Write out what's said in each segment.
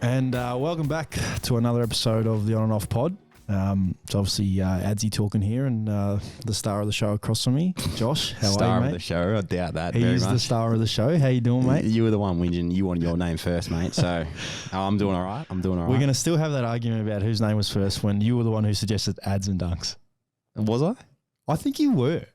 And welcome back to another episode of the On and Off Pod. It's obviously Adsy talking here, and the star of the show across from me, Josh. How are you, mate? Star of the show, I doubt that He very is much. the star of the show. How you doing, mate? You were the one whinging. You wanted your name first, mate. So I'm doing all right. We're going to still have that argument about whose name was first when you were the one who suggested ads and dunks. Was I? I think you were.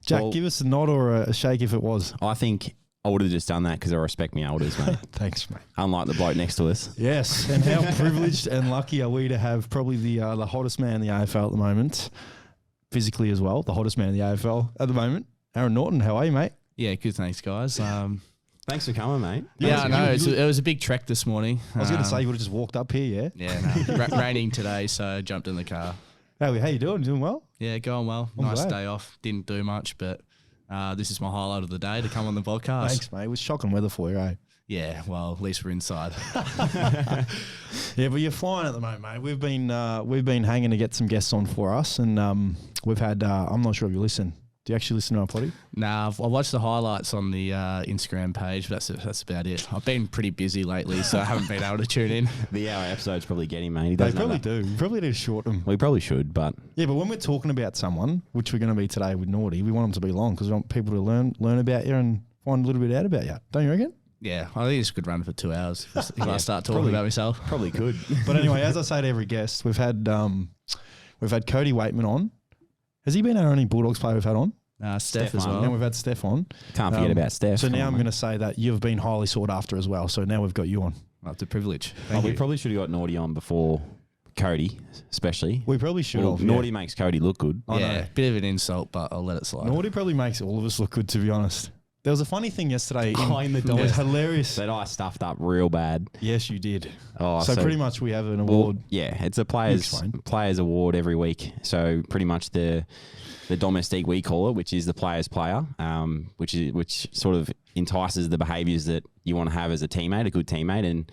Jack, Well, give us a nod or a shake if it was. I think I would have just done that because I respect my elders, mate. Thanks, mate. Unlike the bloke next to us. Yes, and how privileged and lucky are we to have probably the hottest man in the AFL at the moment, physically as well, the hottest man in the AFL at the moment, Aaron Naughton. How are you, mate? Yeah, good. Thanks, guys. Thanks for coming, mate. Yeah, I know. It was a big trek this morning. I was going to say you would have just walked up here, yeah? Yeah, no. Raining today, so I jumped in the car. How you doing? Doing well? Yeah, going well. I'm Nice glad. day off. Didn't do much, but this is my highlight of the day to come on the podcast. Thanks, mate. It was shocking weather for you, eh? Yeah, well, at least we're inside. Yeah, but you're flying at the moment, mate. We've been hanging to get some guests on for us, and we've had. I'm not sure if you listen. Do you actually listen to our potty? Nah, I watched the highlights on the Instagram page, but that's about it. I've been pretty busy lately, so I haven't been able to tune in. The hour episode's probably getting, mate. He They doesn't know probably that. do. We probably need to shorten them. We probably should, but Yeah, but when we're talking about someone, which we're going to be today with Naughty, we want them to be long because we want people to learn about you and find a little bit out about you. Don't you reckon? Yeah, I think it's a good run for 2 hours if Yeah, I start talking probably. about myself. probably could. But anyway, as I say to every guest, we've had Cody Waitman on. Has he been our only Bulldogs player we've had on? Steph as Stefan, Now well. we've had Steph on. Can't forget about Steph. So Come now on, I'm mate. going to say that you've been highly sought after as well. So now we've got you on. That's a privilege. We probably should have got Naughty on before Cody, especially. We probably should Well, have. Naughty makes Cody look good. I Yeah, know. bit of an insult, but I'll let it slide. Naughty probably makes all of us look good, to be honest. There was a funny thing yesterday. In the it was hilarious. That I stuffed up real bad. Yes, you did. Oh, So pretty much we have an Well, award. yeah, it's a Explain. players award every week. So pretty much the domestique we call it, which is the player's player, which sort of entices the behaviours that you want to have as a teammate, a good teammate. And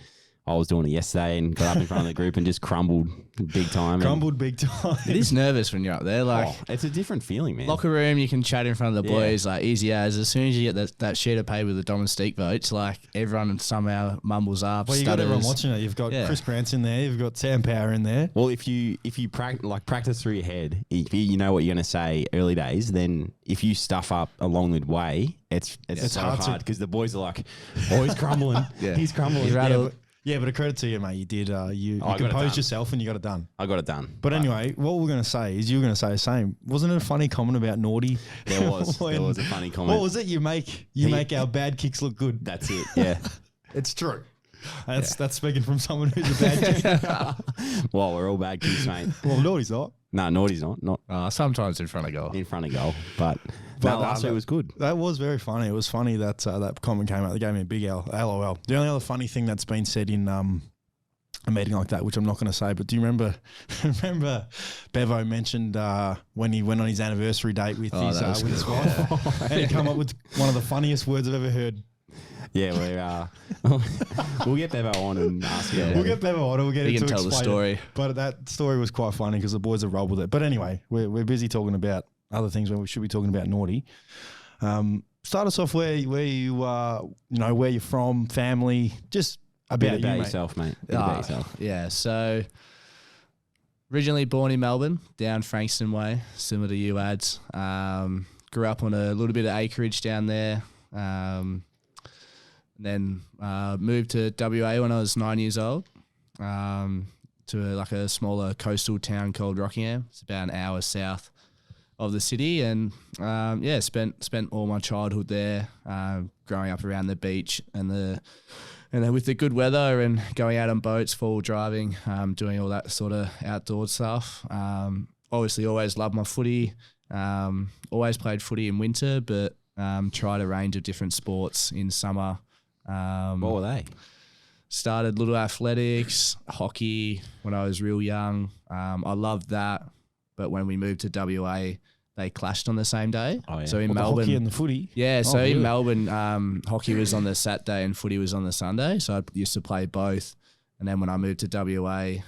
I was doing it yesterday and got up in front of the group and just crumbled big time. Crumbled big time. It is nervous when you're up there. Like, It's a different feeling, man. locker room, you can chat in front of the Yeah. boys, like easy as. As soon as you get that sheet of paper with the domestique votes, like everyone somehow mumbles up. Well, you got everyone stutters. watching it. You've got Yeah. Chris Grant's in there. You've got Sam Power in there. Well, if you practice through your head, if you know what you're going to say early days, then if you stuff up along the way, it's so hard to- hard because the boys are like, oh, he's crumbling. Yeah. He's crumbling. You rattle- Yeah, but a credit to you, mate. You did. You I got it composed done. yourself and you got it done. I got it done. But anyway, what we're going to say is you were going to say the same. Wasn't it a funny comment about Naughty? There was When- a funny comment. What was it? You make our bad kicks look good. That's it. Yeah. It's true. That's speaking from someone who's a bad kick. Well, we're all bad kids, mate. Well, Naughty's not. No, Naughty's not Sometimes in front of goal. in front of goal. But last week was good. That was very funny. It was funny that that comment came out. They gave me a big LOL. The only other funny thing that's been said in a meeting like that, which I'm not going to say, but do you remember Bevo mentioned when he went on his anniversary date with that was his good. wife, and he come up with one of the funniest words I've ever heard. Yeah, we'll get Bevo on and ask him. We'll get Bevo on. We'll get He him can to tell the explain story. it. But that story was quite funny because the boys have rolled with it. But anyway, we're busy talking about other things when we should be talking about Naughty. Start us off where you are, where you're from, family, just a bit about you, about mate. yourself, mate. A bit about yourself. Yeah, so originally born in Melbourne, down Frankston way, similar to you, Ads. Grew up on a little bit of acreage down there. Then moved to WA when I was 9 years old, to a smaller coastal town called Rockingham. It's about an hour south of the city, and spent all my childhood there, growing up around the beach and then with the good weather and going out on boats, four-wheel driving, doing all that sort of outdoor stuff. Obviously, always loved my footy. Always played footy in winter, but tried a range of different sports in summer. What were they? Started little athletics, hockey when I was real young. I loved that, but when we moved to WA, they clashed on the same day. Oh, yeah. So in The Melbourne, hockey and the footy. yeah, so really? in Melbourne, hockey was on the Saturday and footy was on the Sunday. So I used to play both. And then when I moved to WA,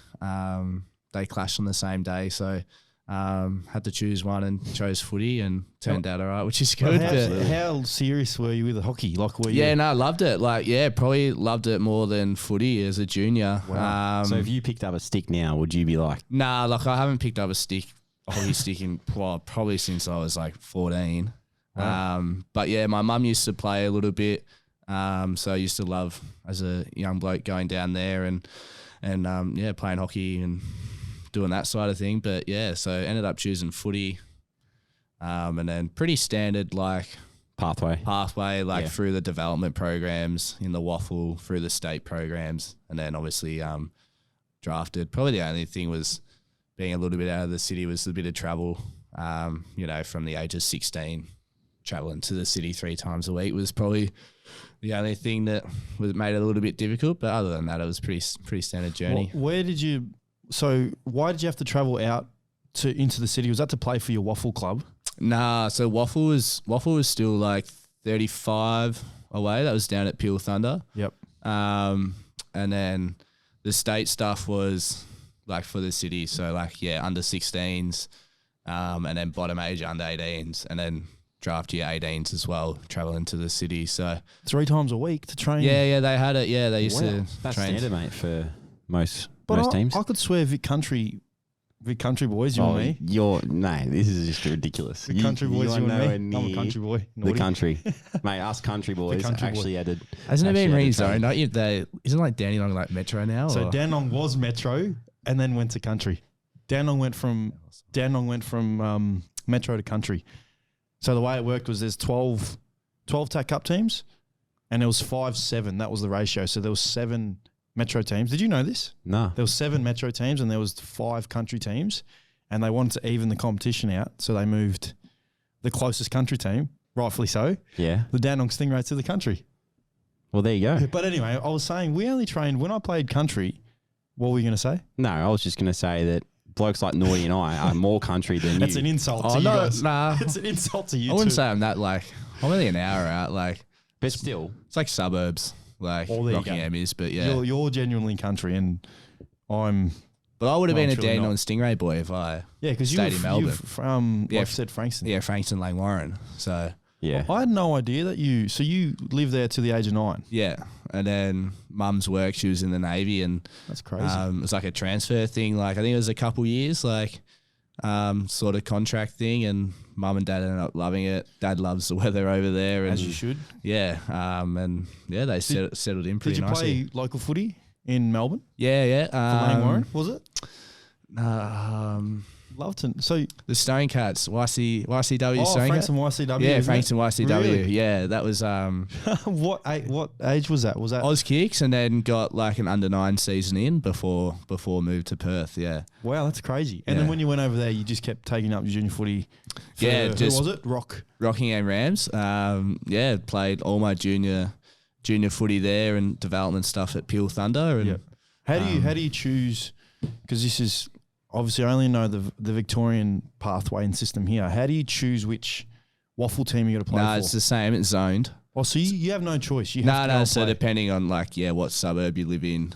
they clashed on the same day. So Had to choose one and chose footy and turned out all right, which is Well, good. how serious were you with the hockey? Like, were you? Yeah, no, loved it. Like, yeah, probably loved it more than footy as a junior. Wow. So if you picked up a stick now, would you be like, Nah, like I haven't picked up a hockey stick in probably since I was like 14. Wow. But yeah, my mum used to play a little bit. So I used to love as a young bloke going down there and playing hockey and doing that side of thing. But yeah, so ended up choosing footy. And then pretty standard like pathway? through the development programs in the waffle, through the state programs, and then obviously drafted. Probably the only thing was being a little bit out of the city was a bit of travel. From the age of 16, traveling to the city 3 times a week was probably the only thing that made it a little bit difficult. But other than that, it was pretty standard journey. Why did you have to travel out into the city? Was that to play for your waffle club? Nah, so waffle was still like 35 away. That was down at Peel Thunder. Yep. And then the state stuff was like for the city. So like, yeah, under 16s, and then bottom age under 18s, and then draft year 18s as well, traveling to the city. So 3 times a week to train. Yeah, they had it. Yeah, they used to That's train. standard, mate, for most But teams. I could swear Vic Country boys, you and me. This is just ridiculous. The country boys, you and me. I'm a near country boy. The Naughty. country, mate. Us country boys country actually had to. Hasn't it been actually had to train. rezoned? Don't you? Isn't like Dandenong like Metro now? So or? Dandenong was Metro and then went to country. Dandenong went from Metro to country. So the way it worked was there's 12 TAC Cup teams and there was 5-7. That was the ratio. So there was 7 Metro teams. Did you know this? No. There was 7 Metro teams and there was 5 country teams, and they wanted to even the competition out. So they moved the closest country team, rightfully so, Yeah. the Dandenong Stingrays, to the country. Well, there you go. But anyway, I was saying we only trained when I played country. What were you going to say? No, I was just going to say that blokes like Naughty and I are more country than you. That's an insult to you guys. Nah. It's an insult to you I wouldn't too. say I'm that like. I'm only an hour out. Like But still, it's like suburbs. Like Oh, there you Rockingham go. is, but yeah. You're genuinely country, and I'm But I would have Well, been a I'm truly Dandenong not. Stingray boy if I because stayed in Melbourne. Like I said, Frankston. Yeah, Frankston, Lane Warren. So yeah. I had no idea that you lived there to the age of 9. yeah, and then Mum's work. She was in the Navy, and That's crazy. it was like a transfer thing. Like I think it was a couple years, like sort of contract thing. And Mum and Dad ended up loving it. Dad loves the weather over there, and As you should. yeah, and yeah, they settled in pretty Did you nicely. play local footy in Melbourne? Yeah. For Lane Warren, was it? Loveton. So The Stone Cats, YCW Stone Cats. Frankston YCW. Yeah, isn't it? Frankston YCW. Really? Yeah, that was What age was that? Was that Oz Kicks, and then got like an under 9 season in before moved to Perth. Yeah, Wow, that's crazy. And then Yeah. when you went over there, you just kept taking up your junior footy. For, Yeah, who just- was it? Rock. Rockingham Rams. Yeah, played all my junior footy there and development stuff at Peel Thunder. And Yeah. How do you choose? Because this is obviously I only know the Victorian pathway and system here. How do you choose which waffle team you got to play for? it's the same. It's zoned. Oh, so you have no choice. You have to go No. and So play. depending on what suburb you live in,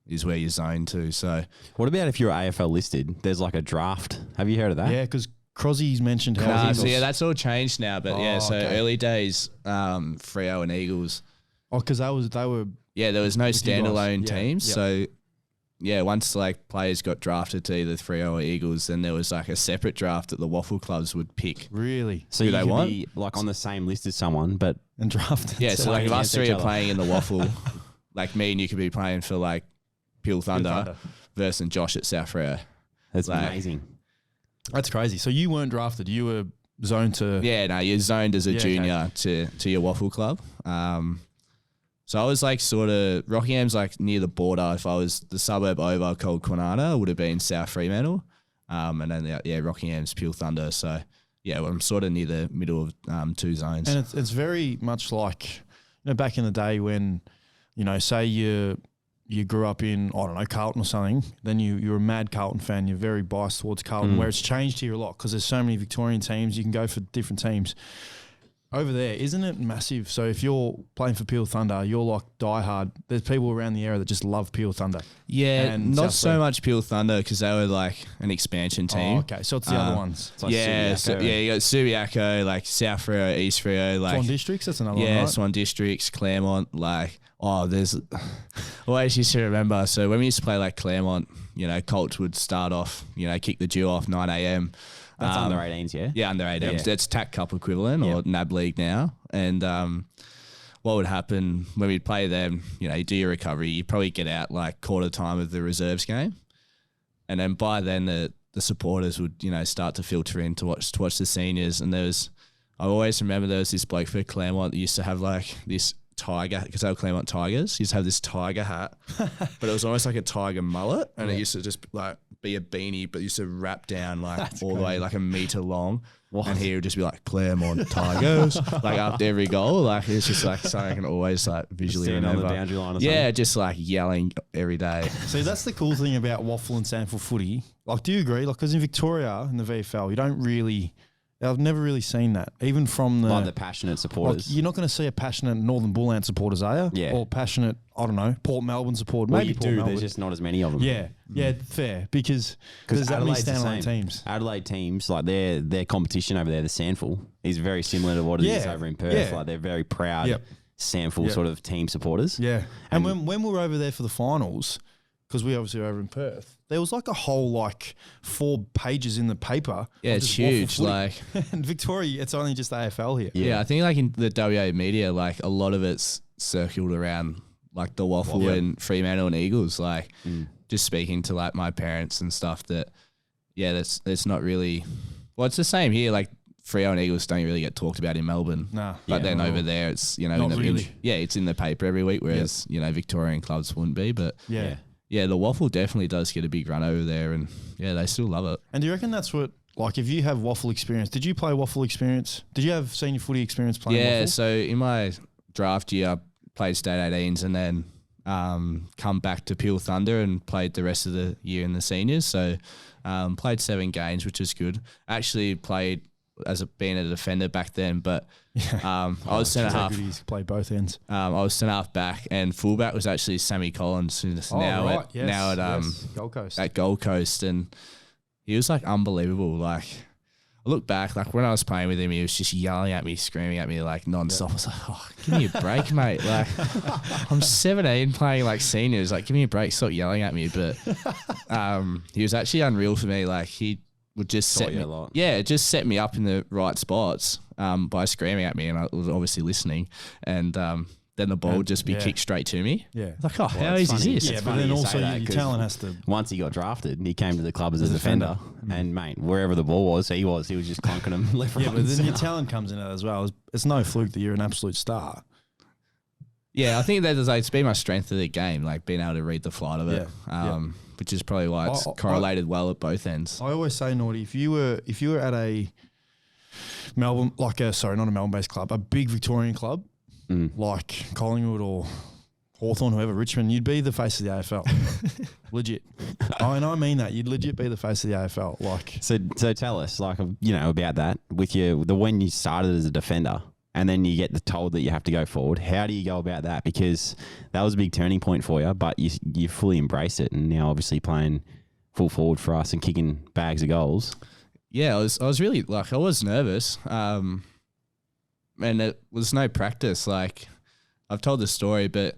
is where you're zoned to. So What about if you're AFL listed? There's like a draft. Have you heard of that? Yeah, because Crosby's mentioned how Nah, Eagles. so yeah, that's all changed now. But yeah, Oh, so okay. early days, Freo and Eagles. Oh, because they were Yeah, there was no you guys. standalone Yeah, teams. yeah. So yeah, once like players got drafted to either Freo or Eagles, then there was like a separate draft that the waffle clubs would pick. really So Who you they could want? be like on the same list as someone, but and drafted. Yeah, so like if playing us against 3 each are other. playing in the waffle, like me and you could be playing for like Peel Thunder, Thunder. versus Josh at South Freo. that's Like- amazing. That's crazy. So you weren't drafted. You were zoned to. Yeah, no, you're zoned as a Yeah, okay. junior to your waffle club. So I was like sort of Rockingham's like near the border. If I was the suburb over called Kwinana, it would have been South Fremantle, and then Rockingham's Peel Thunder. So yeah, I'm sort of near the middle of 2 zones. And it's very much like back in the day when say you grew up in I don't know Carlton or something. Then you're a mad Carlton fan. You're very biased towards Carlton. Where it's changed here a lot because there's so many Victorian teams. You can go for different teams. over there, isn't it massive? So if you're playing for Peel Thunder, you're like diehard. There's people around the area that just love Peel Thunder. Yeah, And not South so Sea. much Peel Thunder because they were like an expansion team. Oh, okay. So it's the other ones. It's like Yeah, Subiaco. you got Subiaco, like South Freo, East Freo, like Swan Districts, that's another one, yeah, right? Swan Districts, Claremont, like there's always used to remember. So when we used to play like Claremont, Colts would start off, kick the dew off 9 a.m. That's under 18s, yeah? Yeah, under 18. Yeah. That's TAC Cup equivalent or NAB League now. And what would happen when we'd play them, you do your recovery, you probably get out like quarter time of the reserves game. And then by then the supporters would, start to filter in to watch the seniors. And I always remember there was this bloke for Claremont that used to have like this tiger, because they were Claremont Tigers, he used to have this tiger hat, but it was almost like a tiger mullet. And it used to just like be a beanie, but used to wrap down like That's all the way like a meter long. What? And he would just be like Claremont Tigers, like after every goal. Like it's just like something I can always like visually Standing on remember. the boundary line or something. Yeah, just like yelling every day. See, that's the cool thing about waffle and sandful footy. Like, do you agree? Like, because in Victoria, in the VFL, you don't really... I've never really seen that, even from the... Like the passionate supporters. Like, you're not going to see a passionate Northern Bullland supporters, are you? Yeah. Or passionate, I don't know, Port Melbourne supporter. well, Maybe you Port do. Melbourne. There's just not as many of them. Yeah, fair. Because there's that many Adelaide's the standalone same. teams. Adelaide teams, like their competition over there, the Sandful, is very similar to what it is Yeah, over in Perth. yeah. Like they're very proud Yep. Sandful Yep. sort of team supporters. Yeah. And when we were over there for the finals, because we obviously were over in Perth, there was like a whole 4 pages in the paper. Yeah, of it's just waffle huge. footy. Like And Victoria, it's only just AFL here. yeah, I think like in the WA media, like a lot of it's circled around like the waffle Yeah. and Fremantle and Eagles. Like just speaking to like my parents and stuff that that's not really. Well, it's the same here. Like Freo and Eagles don't really get talked about in Melbourne. Nah. But Yeah. then over there, it's Not in the really. it's in the paper every week, whereas Victorian clubs wouldn't be. But Yeah. yeah, the waffle definitely does get a big run over there, and yeah, they still love it. And do you reckon that's what, like, if you have waffle experience, did you play waffle experience? Did you have senior footy experience playing Yeah, waffle? so in my draft year, I played state 18s and then come back to Peel Thunder and played the rest of the year in the seniors. So played 7 games, which is good. Actually played as being a defender back then, but I was centre half. He's played both ends. I was centre half back, and fullback was actually Sammy Collins, who's now at Gold Coast. at Gold Coast, and he was like unbelievable. Like I look back, like when I was playing with him, he was just yelling at me, screaming at me like non-stop. I was like, oh, give me a break, mate. Like I'm 17 playing like seniors. Like give me a break, stop yelling at me. But he was actually unreal for me. Like he would just Taught set you me, a lot. just set me up in the right spots by screaming at me, and I was obviously listening. And then the ball would just be kicked straight to me. Yeah. Like, oh, how it's easy is funny. this? Yeah, It's but funny then you say also that your 'cause talent has to... Once he got drafted, he came to the club as a As a defender. defender. And, mate, wherever the ball was, he was just conking them left, right, Yeah, but and then your centre. talent comes in it as well. It's no fluke that you're an absolute star. Yeah, I think that is like, it's been my strength of the game, like being able to read the flight of it, which is probably why it's correlated well at both ends. I always say, Naughty, if you were at a Melbourne, not a Melbourne-based club, a big Victorian club, like Collingwood or Hawthorn, whoever, Richmond, you'd be the face of the AFL. Legit. And I mean that. You'd legit be the face of the AFL. Like, So tell us, about that with when you started as a defender and then you get told that you have to go forward. How do you go about that? Because that was a big turning point for you, but you fully embraced it, and now obviously playing full forward for us and kicking bags of goals. Yeah, I was really I was nervous, and it was no practice. Like I've told the story, but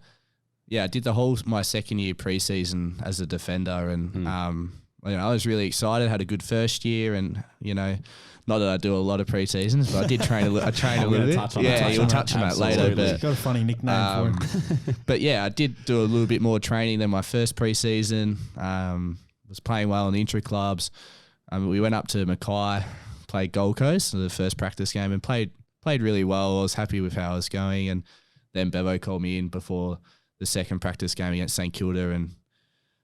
yeah, I did my second year preseason as a defender, and I was really excited. Had a good first year, and not that I do a lot of preseasons, but I did train. I trained a little bit. You'll touch on that later. Absolutely. But got a funny nickname for him. but yeah, I did do a little bit more training than my first preseason. Was playing well in the intra clubs. We went up to Mackay, played Gold Coast, the first practice game, and played really well. I was happy with how I was going, and then Bevo called me in before the second practice game against St Kilda, and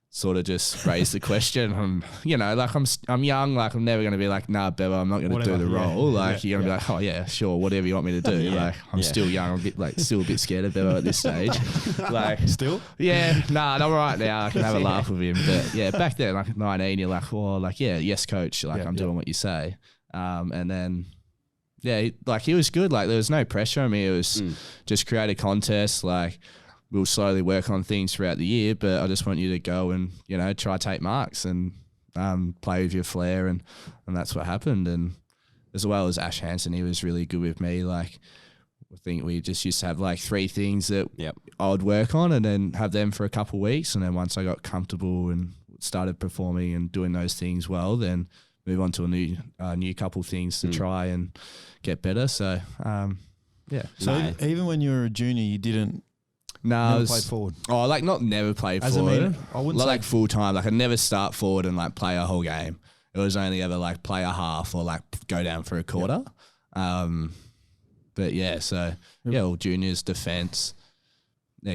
sort of just raised the question. I'm young, like I'm never going to be like, nah, Bevo, I'm not going to do the role. You're going to be like, oh yeah, sure, whatever you want me to do. I'm still young. I'm still a bit scared of Bevo at this stage. Still? Yeah, I'm all right now. I can have a laugh with him. But yeah, back then, like 19, you're like, yes, coach. I'm doing what you say. And then, Yeah, he was good. Like there was no pressure on me. It was just create a contest. Like we'll slowly work on things throughout the year, but I just want you to go and, try take marks and play with your flair, and that's what happened. And as well as Ash Hansen, he was really good with me. Like I think we just used to have like 3 things that I would work on and then have them for a couple of weeks. And then once I got comfortable and started performing and doing those things well, then move on to a new couple things to try and get better. So, So even when you were a junior, you didn't never play forward? Oh, like not never play forward. I wouldn't not say like full time. Like I never start forward and like play a whole game. It was only ever like play a half or like go down for a quarter. But yeah, so all juniors, defense,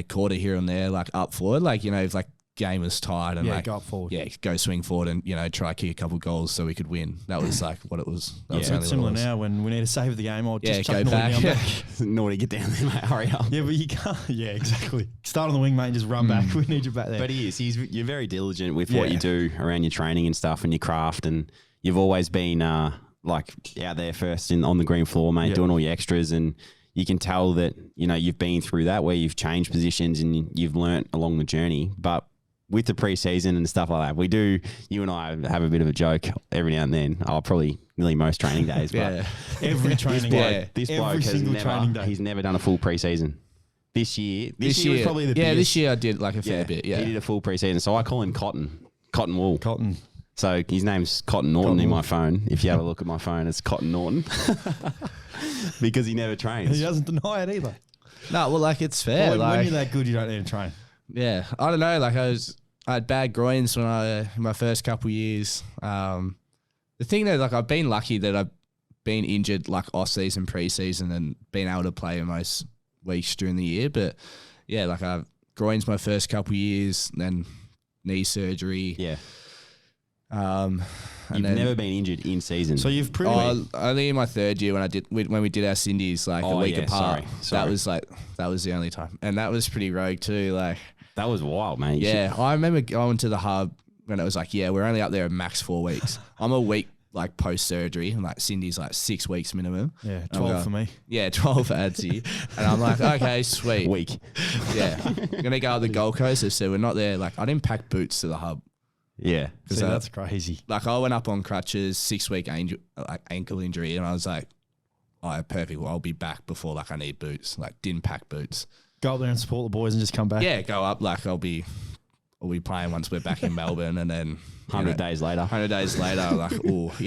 quarter here and there, like up forward, like if like game was tied and go up forward. Yeah, go swing forward and try kick a couple goals so we could win. That was like what it was. That was it's similar now when we need to save the game. I'll just go chuck back. Naughty, get down there, mate. Hurry up. Yeah, but you can't. Yeah, exactly. Start on the wing, mate, and just run back. We need you back there. But you're very diligent with what you do around your training and stuff and your craft, and you've always been like out there first on the green floor, mate, doing all your extras, and you can tell that you've been through that where you've changed positions and you've learnt along the journey. But with the preseason and stuff like that, you and I have a bit of a joke every now and then. Probably nearly most training days, but every training day. This bloke he's never done a full preseason. This year was probably the biggest. Yeah, this year I did like a fair bit. Yeah, he did a full preseason, so I call him Cotton Wool. Cotton. So his name's Cotton Naughton in my phone. If you have a look at my phone, it's Cotton Naughton because he never trains. He doesn't deny it either. No, well, like it's fair. Well, when you're that good, you don't need to train. Yeah, I don't know. Like I had bad groins when in my first couple of years. The thing that like I've been lucky that I've been injured like off season, pre-season, and been able to play most weeks during the year. But yeah, like I've groins my first couple of years, then knee surgery. Yeah. You've never been injured in season. So you've pretty only in my third year when we did our Cindy's like a week apart. Sorry. That was the only time, and that was pretty rogue too. Like that was wild, man. I remember going to the hub when it was like, we're only up there max 4 weeks. I'm a week like post surgery, and like Cindy's like 6 weeks minimum. Yeah, 12 for me. Yeah, 12 for Adsy, and I'm like, okay, sweet. Week. Yeah, gonna go up the Gold Coast. They said we're not there. Like I didn't pack boots to the hub. Yeah, see, that's crazy. Like I went up on crutches, 6-week ankle injury, and I was like, "Oh, perfect. Well, I'll be back before like I need boots." Like didn't pack boots. Go up there and support the boys and just come back. Yeah, go up. Like I'll be playing once we're back in Melbourne, and then 100 days later. 100 days later, like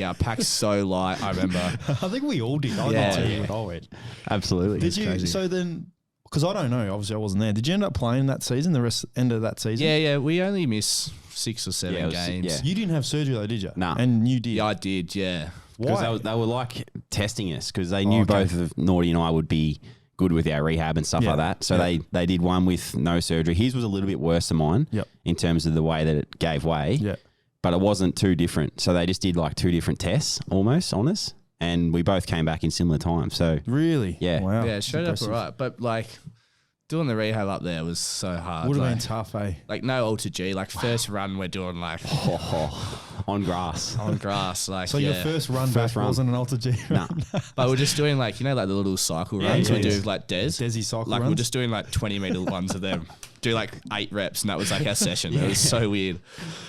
I packed so light. I remember. I think we all did. I didn't tell you what I went. Absolutely. Did you? Crazy. So then. Because I don't know, obviously I wasn't there. Did you end up playing that season, the end of that season? Yeah, we only missed 6 or 7 games. Yeah. You didn't have surgery though, did you? No. And you did? Yeah, I did, yeah. Because they were like testing us because they knew both of Naughty and I would be good with our rehab and stuff like that. So they did one with no surgery. His was a little bit worse than mine in terms of the way that it gave way. Yeah. But it wasn't too different. So they just did like 2 different tests almost on us. And we both came back in similar times. So really? Yeah. Wow. Yeah, straight up all right. But like doing the rehab up there was so hard. Would have been tough, eh? Like no Ultra G. Like first run we're doing like on grass. On grass. Like so your first run back wasn't an Ultra G run? Nah. But we're just doing like, like the little cycle runs we do with like Desi cycle like runs? we're just doing like 20-meter ones of them. Do like 8 reps and that was like our session. It was so weird.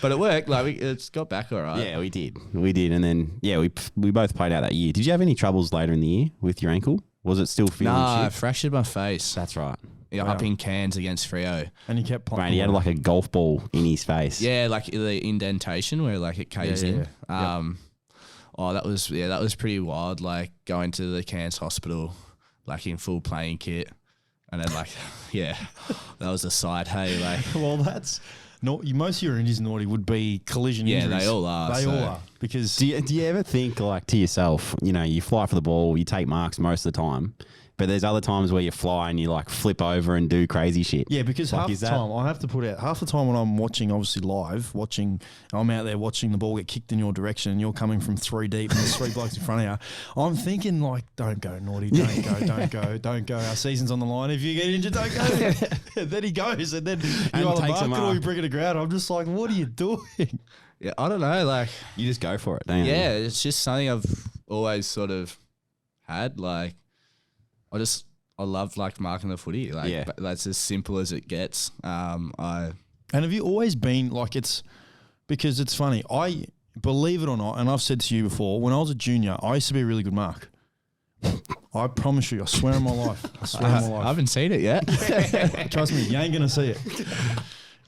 But it worked. Like it's got back all right. Yeah, we did. And then we both played out that year. Did you have any troubles later in the year with your ankle? Was it still feeling Nah, shit? I fractured my face. That's right. Yeah, up in Cairns against Freo. And he kept playing. Man, he had like a golf ball in his face. Yeah, like the indentation where like it caves in. Oh, that was pretty wild. Like going to the Cairns hospital, like in full playing kit, and then like, that was a sight. Hey, like, well, that's most of your injuries, Naughty, would be collision injuries. Yeah, they all are. They all are because. Do you ever think like to yourself? You fly for the ball, you take marks most of the time. But there's other times where you fly and you like flip over and do crazy shit. Yeah, because half the time, I have to put out, half the time when I'm watching, obviously live, I'm out there watching the ball get kicked in your direction and you're coming from 3 deep and there's 3 blokes in front of you. I'm thinking like, don't go, Naughty, don't go. Our season's on the line. If you get injured, don't go. Then he goes and then you either mark it or you bring it to ground. I'm just like, what are you doing? Yeah, I don't know. Like you just go for it, don't you? Yeah, it's just something I've always sort of had. Like, I love like marking the footy. Like, but that's as simple as it gets. And have you always been like because it's funny, I believe it or not, and I've said to you before, when I was a junior, I used to be a really good mark. I promise you, I swear on my life. I haven't seen it yet. Trust me, you ain't going to see it.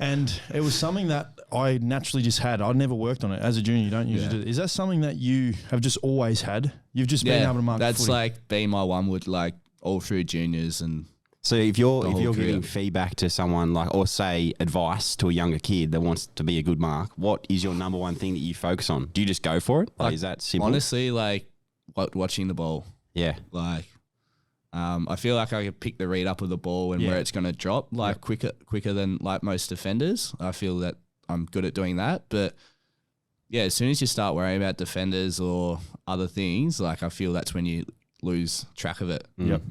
And it was something that I naturally just had. I'd never worked on it. As a junior, you don't usually do it. Is that something that you have just always had? You've just been able to mark that's footy? like been my one with like all through juniors. And so if you're career. giving feedback to someone like, or say advice to a younger kid that wants to be a good mark, what is your number one thing that you focus on? Do you just go for it? Like, is that simple? Honestly, like watching the ball. Yeah. Like, I feel like I can pick the read up of the ball and where it's going to drop like quicker than like most defenders. I feel that I'm good at doing that. But yeah, as soon as you start worrying about defenders or other things, like I feel that's when you lose track of it. Yep.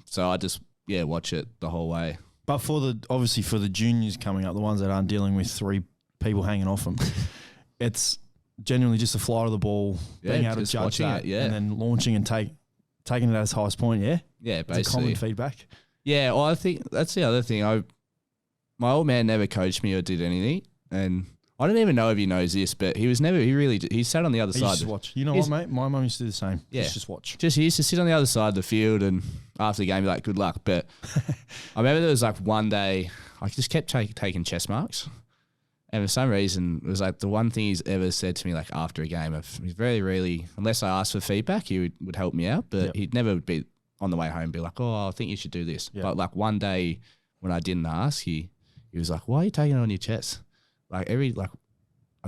So I just watch it the whole way. But obviously for the juniors coming up, the ones that aren't dealing with three people hanging off them, it's genuinely just the flight of the ball, being able to judge that, and then launching and taking it at its highest point. Yeah, basically. It's a common feedback. Yeah, well, I think that's the other thing. My old man never coached me or did anything, and I don't even know if he knows this, but he sat on the other side. Just watch. You know what, mate? My mum used to do the same. Yeah, just watch. He used to sit on the other side of the field, and after the game, be like, "Good luck." But I remember there was like one day I just kept taking chess marks. And for some reason, it was like the one thing he's ever said to me, like after a game, he's very rarely, unless I asked for feedback, he would help me out. But he'd never be on the way home be like, "Oh, I think you should do this." Yep. But like one day when I didn't ask, he was like, "Why are you taking it on your chest? Like I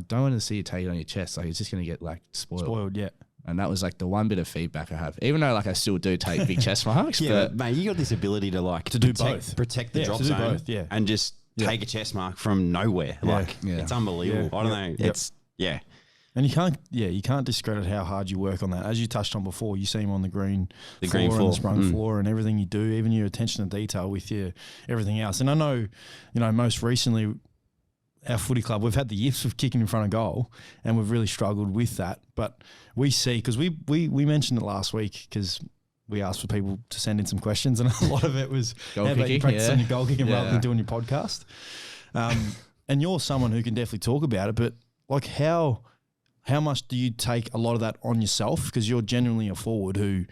don't want to see you take it on your chest. Like it's just gonna get like spoiled." Yeah. And that was like the one bit of feedback I have, even though like I still do take big chest marks. But mate, you got this ability to like do both, protect the drop zone, and just take a chest mark from nowhere. It's unbelievable. I don't know. It's And you can't discredit how hard you work on that. As you touched on before, you see him on the green floor and the sprung floor and everything you do, even your attention to detail with your everything else. And I know, most recently our footy club, we've had the yips of kicking in front of goal and we've really struggled with that. But we see, because we mentioned it last week because we asked for people to send in some questions and a lot of it was how about you practice on your goal kicking rather than doing your podcast. And you're someone who can definitely talk about it, but like how much do you take a lot of that on yourself? Because you're genuinely a forward who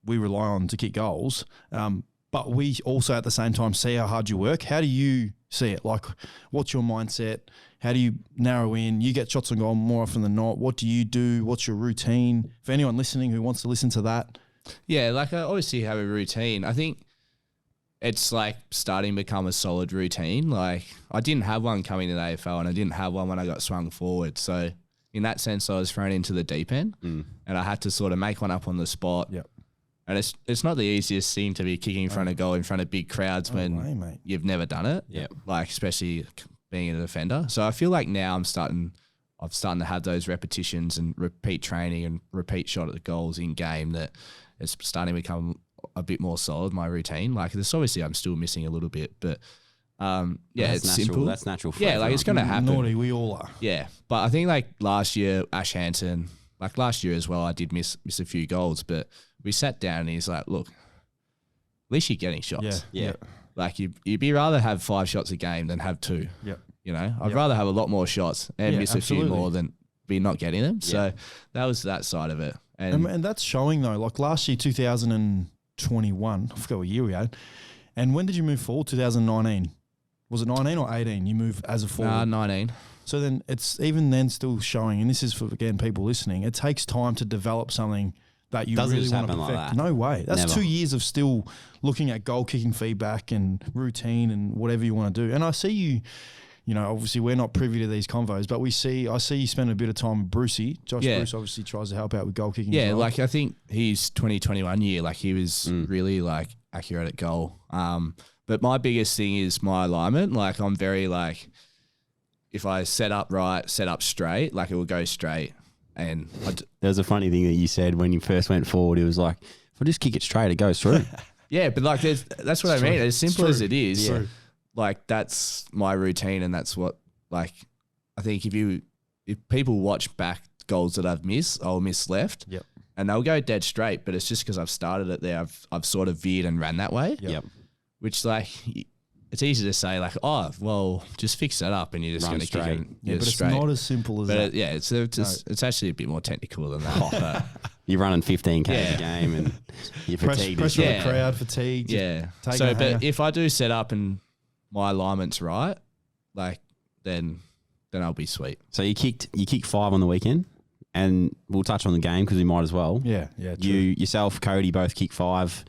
we rely on to kick goals. But we also at the same time see how hard you work. How do you see it? Like, what's your mindset? How do you narrow in? You get shots on goal more often than not. What do you do? What's your routine? For anyone listening who wants to listen to that. Yeah, like I obviously have a routine. I think it's like starting to become a solid routine. Like I didn't have one coming to the AFL and I didn't have one when I got swung forward. So in that sense, I was thrown into the deep end and I had to sort of make one up on the spot. Yep. And it's not the easiest thing to be kicking in front of goal in front of big crowds when you've never done it. Yeah. Like especially being a defender. So I feel like now I'm starting to have those repetitions and repeat training and repeat shot at the goals in game that it's starting to become a bit more solid, my routine. Like this obviously I'm still missing a little bit, but it's natural. simple. That's natural for everyone. Like it's going to happen. Naughty, we all are. Yeah. But I think like last year, Ash Hansen, like last year as well, I did miss a few goals, but we sat down and he's like, look, at least you're getting shots. Yeah. Like you'd be rather have 5 shots a game than have 2. Yeah. I'd rather have a lot more shots and miss a few more than be not getting them. So that was that side of it. And that's showing though, like last year, 2021, I forgot what year we had. And when did you move forward? 2019. Was it 19 or 18? You move as a forward? 19. So then it's even then still showing, and this is for, again, people listening, it takes time to develop something that you really want to perfect. Like that. No way. That's Never. 2 years of still looking at goal kicking feedback and routine and whatever you want to do. And I see you, obviously we're not privy to these convos, but I see you spend a bit of time with Brucey. Bruce obviously tries to help out with goal kicking. Yeah, like I think his 2021 year, like he was really like accurate at goal. But my biggest thing is my alignment. Like I'm very like, if I set up right, set up straight, like it will go straight. And there was a funny thing that you said when you first went forward. It was like, if I just kick it straight, it goes through. Yeah, but like that's what I mean. As simple as it is, like that's my routine, and that's what like I think if people watch back goals that I've missed, I'll miss left. Yep. and they'll go dead straight, but it's just because I've started it there. I've sort of veered and ran that way. Yep. Which like it's easy to say like, oh well, just fix that up and you're just Run going to kick straight. it. Yeah, but straight. it's not as simple as But that. it's actually a bit more technical than that. But You're running 15K Yeah. a game and you're fatigued. Pressure as on well. the crowd, fatigue. yeah. Take So, a hanger. but if I do set up and my alignment's right, like then I'll be sweet. So you kicked 5 on the weekend, and we'll touch on the game because we might as well. Yeah, true. You yourself, Cody, both kicked 5.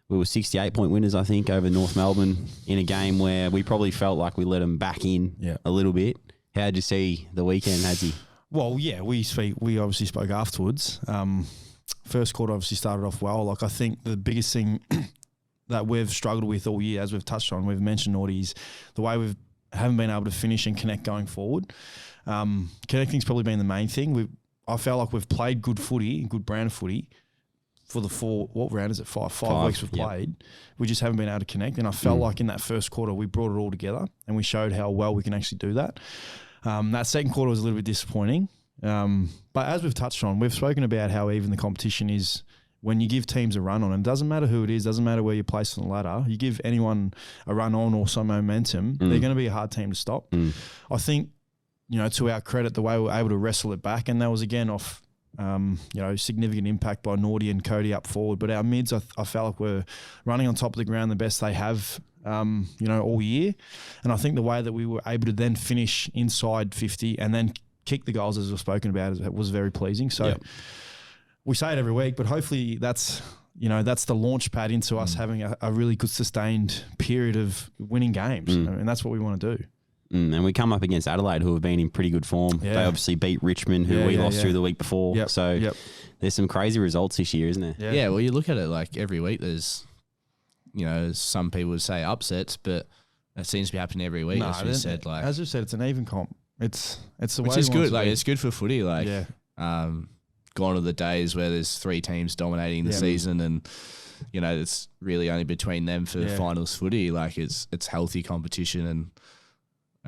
We were 68-point winners, I think, over North Melbourne in a game where we probably felt like we let them back in a little bit. How did you see the weekend, Hadzi? Well, yeah, we obviously spoke afterwards. First quarter obviously started off well. Like I think the biggest thing that we've struggled with all year, as we've touched on, we've mentioned Naughty, is the way we haven't been able to finish and connect going forward. Connecting's probably been the main thing. I felt like we've played good footy, good brand of footy, for the what round is it? Five weeks we've played. We just haven't been able to connect. And I felt like in that first quarter we brought it all together and we showed how well we can actually do that. That second quarter was a little bit disappointing. But as we've touched on, we've spoken about how even the competition is when you give teams a run on. And it doesn't matter who it is, doesn't matter where you're placed on the ladder. You give anyone a run on or some momentum, they're going to be a hard team to stop. I think, to our credit, the way we were able to wrestle it back, and that was again off significant impact by Naughty and Cody up forward. But our mids, I felt like we're running on top of the ground the best they have, all year. And I think the way that we were able to then finish inside 50 and then kick the goals, as we've spoken about, was very pleasing. So we say it every week, but hopefully that's the launch pad into us having a really good sustained period of winning games. And that's what we want to do. And we come up against Adelaide, who have been in pretty good form. Yeah. They obviously beat Richmond, who we lost through the week before. Yep. So there's some crazy results this year, isn't there? Yeah, well, you look at it like every week there's, some people would say upsets, but it seems to be happening every week, as we said. Like, as we've said, it's an even comp. It's the way which is we want good. it to Like, be. it's good for footy. Like, Yeah. Gone are the days where there's 3 teams dominating the season and, it's really only between them for finals footy. Like, it's healthy competition and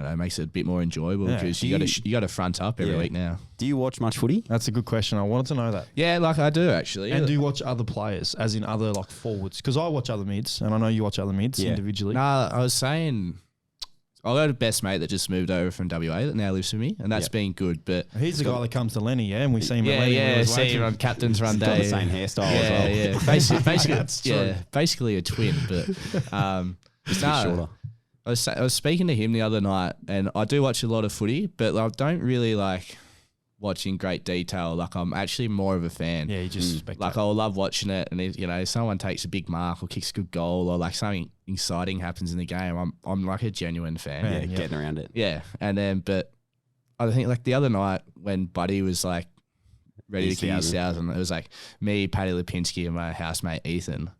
it makes it a bit more enjoyable because you got to front up every week now. Do you watch much footy? That's a good question. I wanted to know that. Yeah, like I do actually. And do you watch other players, as in other like forwards? Because I watch other mids, and I know you watch other mids individually. Nah, I was saying, I got a best mate that just moved over from WA that now lives with me, and that's been good. But He's the guy that comes to Lenny, and we see him at Lenny. yeah, see him on captain's run Got day. the same hairstyle as well. Yeah, basically a twin, but Shorter. I was speaking to him the other night, and I do watch a lot of footy, but I don't really like watching great detail. Like, I'm actually more of a fan. Yeah, you just Like, I'll love watching it, and if someone takes a big mark or kicks a good goal or like something exciting happens in the game, I'm like a genuine fan. Yeah, getting around it. Yeah, and then but I think like the other night when Buddy was like ready to kick his 1,000, it was like me, Paddy Lipinski, and my housemate Ethan.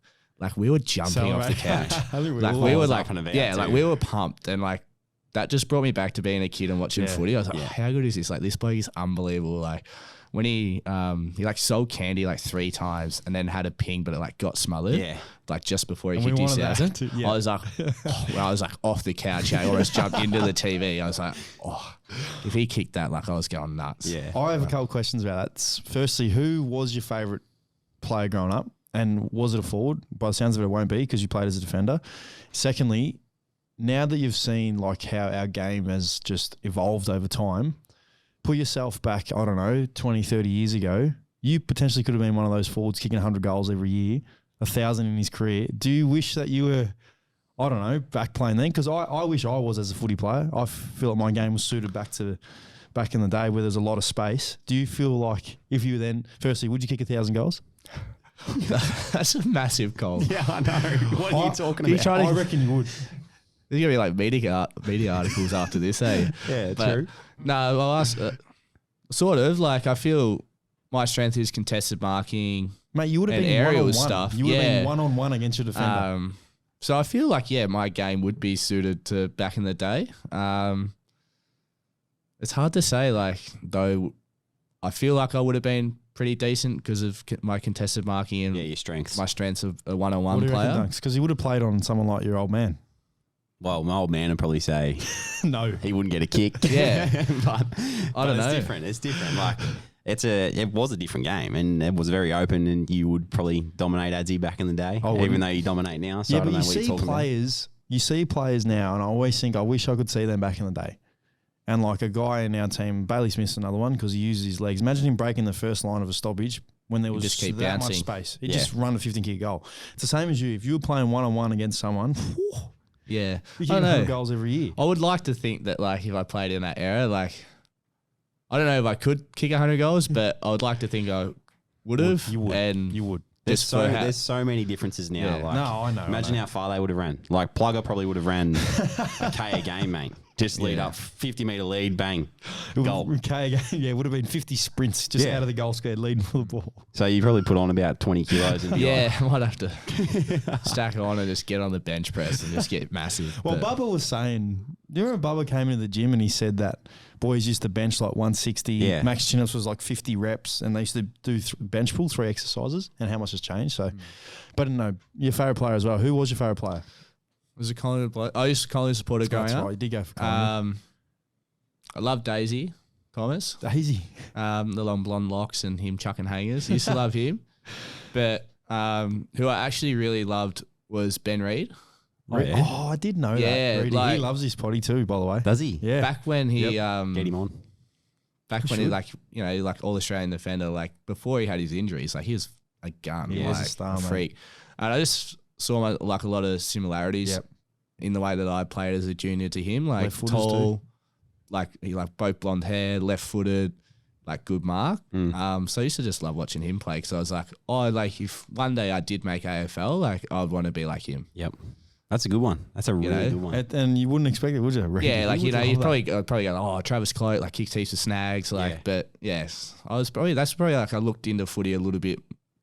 Like, we were jumping off the couch. we We were like, up and about like too. we were pumped, and like that just brought me back to being a kid and watching footy. I was like, oh, how good is this? Like, this bloke is unbelievable. Like, when he like sold candy like 3 times and then had a ping, but it like got smothered. Yeah. Like just before he And we kicked his wanted that 1,000. too, yeah. I was like off the couch. I almost jumped into the TV. I was like, oh, if he kicked that, like I was going nuts. Yeah. I have a couple of questions about that. Firstly, who was your favourite player growing up? And was it a forward? By the sounds of it, it won't be because you played as a defender. Secondly, now that you've seen like how our game has just evolved over time, put yourself back, I don't know, 20, 30 years ago, you potentially could have been one of those forwards kicking 100 goals every year, 1,000 in his career. Do you wish that you were, I don't know, back playing then? Because I wish I was as a footy player. I feel like my game was suited back in the day where there's a lot of space. Do you feel like if you were then, firstly, would you kick 1,000 goals? That's a massive goal. Yeah, I know. What are you talking about? I reckon you would. There's gonna be like media articles after this, eh? Yeah, But, true. No, well, sort of. Like, I feel my strength is contested marking. Mate, you would have And been aerial one-on-one. stuff, You would have yeah. been one-on-one against your defender. So I feel like, my game would be suited to back in the day. It's hard to say, like, though I feel like I would have been pretty decent because of my contested marking and Your strengths. my strengths of a What one-on-one do you reckon, player. Dunks? Because he would have played on someone like your old man. Well, my old man would probably say No. he wouldn't get a kick. Yeah. but I don't it's know. different. It's different. Like, it was a different game, and it was very open, and you would probably dominate Adzi back in the day, I wouldn't. even though you dominate now. So Yeah, I don't but know you what you're see talking players. You see players now, and I always think I wish I could see them back in the day. And like a guy in our team, Bailey Smith's another one because he uses his legs. Imagine him breaking the first line of a stoppage when there was just keep that much bouncing. space. He'd just run a 15-kick goal. It's the same as you. If you were playing one-on-one against someone, Yeah. you I get don't 100 know. goals every year. I would like to think that, like, if I played in that era, like, I don't know if I could kick 100 goals, but I would like to think I would have. You would. And You would. There's just for how- there's so many differences now. Yeah. Like, No, I know. Imagine how far they would have ran. Like Plugger probably would have ran a K a game, mate. Just lead up, 50-metre lead, bang, goal. Okay, yeah, it would have been 50 sprints just Yeah. out of the goal square leading for the ball. So you probably put on about 20 kilos. And yeah, I might have to stack on and just get on the bench press and just get massive. Well, But Bubba was saying, do you remember Bubba came into the gym and he said that boys used to bench like 160, Yeah. max chin-ups was like 50 reps, and they used to do bench pull, 3 exercises, and how much has changed. So, but no, your favourite player as well. Who was your favourite player? was a Collingwood bloke. I used to Collingwood supporter growing That's up. right, you did go for Collingwood. I love Daisy Thomas. Daisy. The long blonde locks and him chucking hangers. Used to love him. But who I actually really loved was Ben Reid. Oh, I did know Yeah, that. Reedy. like- He loves his potty too, by the way. Does he? Yeah. Back when he Get him on. back when he Should. like, you know, like all Australian defender, like before he had his injuries, like he was a gun, Yeah, he was a like star, a mate. freak. And I just saw like a lot of similarities Yep. in the way that I played as a junior to him, like Left-footers tall, like he like both blonde hair, left footed, like good mark. So I used to just love watching him play because I was like, oh, like if one day I did make AFL, like I'd want to be like him. Yep. That's a good one. That's a really know? good one. And you wouldn't expect it, would you? Reedy? Yeah, like, you would know, love you'd that. probably go, oh, Travis Clote, like kicks heaps of snags, like, Yeah. but yes, that's probably like I looked into footy a little bit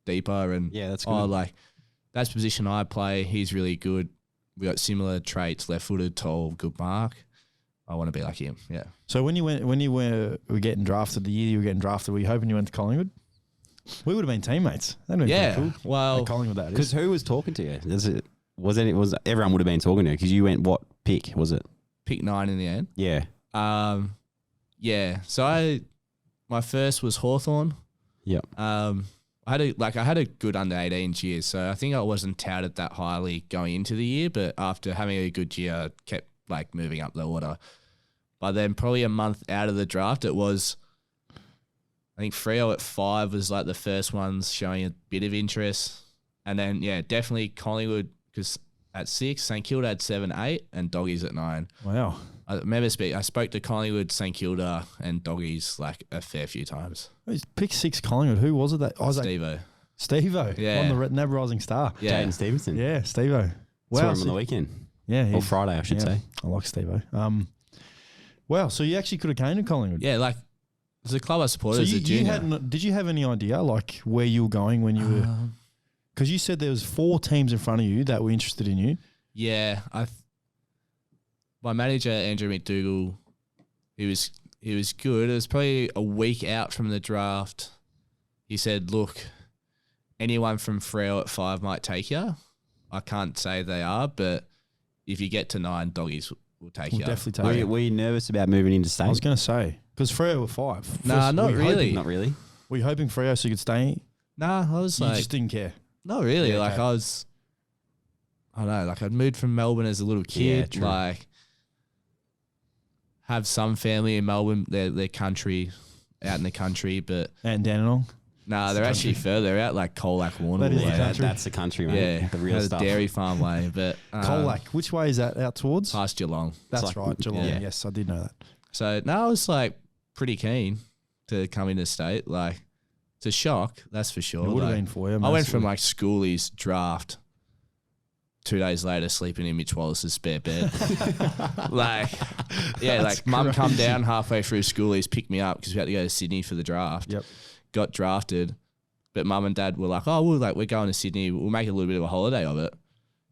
deeper and Yeah, that's good. oh, like that's the position I play. He's really good. We got similar traits, left footed, tall, good mark. I want to be like him. Yeah. So when you were getting drafted, the year you were getting drafted, were you hoping you went to Collingwood? We would have been teammates. That'd have been Yeah. pretty cool. Well, Like Collingwood, that Because is. who was talking to you? Was everyone would have been talking to you because you went what pick was it? pick 9 in the end. Yeah. Yeah. So my first was Hawthorn. Yep. I had a good under 18s year, so I think I wasn't touted that highly going into the year, but after having a good year, I kept like moving up the order. But then probably a month out of the draft, it was, I think Freo at 5 was like the first ones showing a bit of interest. And then, yeah, definitely Collingwood, because at 6, St Kilda had 7, 8, and Doggies at 9. Wow. I remember I spoke to Collingwood, St Kilda, and Doggies like a fair few times. Pick 6 Collingwood. Who was it? Steve-O. Steve-O. Yeah. On the NAB Rising Star. Yeah. Jaden Stevenson. Yeah, Steve-O. Saw Wow. him on the weekend. Yeah. Or he's- Friday, I should say. I like Steve-O. Wow. So you actually could have came to Collingwood. Yeah, like as a club I supported So as a junior. did you have any idea like where you were going when you were? Because you said there was 4 teams in front of you that were interested in you. Yeah, my manager Andrew McDougall, he was good. It was probably a week out from the draft. He said, "Look, anyone from Freo at 5 might take you. I can't say they are, but if you get to 9, Doggies will take We'll you." definitely Were take you, it. were you nervous about moving into I state? was going to say because Freo were 5. Nah, not were you really. hoping- Not really. Were you hoping Freo so you could stay? Nah, I was You like, just didn't care. not really. Yeah, Like okay. I don't know, like I'd moved from Melbourne as a little Yeah, kid, true. like have some family in Melbourne, their country, out in the country, but And Dandenong. nah, they're actually further out, like Colac, Warrnambool. That is the way. country. That's the country, mate. Yeah, The real had a stuff. dairy farm way, but Colac. Which way is that out towards? past Geelong. That's like- right, Geelong. yeah. Yes, I did know that. So now I was like pretty keen to come into state. Like it's a shock, that's for sure. It would have Like, been for you. I went massively. from like schoolies draft 2 days later sleeping in Mitch Wallace's spare bed. Like, yeah, That's like mum come crazy. down halfway through schoolies, picked me up because we had to go to Sydney for the draft. Yep. Got drafted, but mum and dad were like, oh, we're going to Sydney. We'll make a little bit of a holiday of it.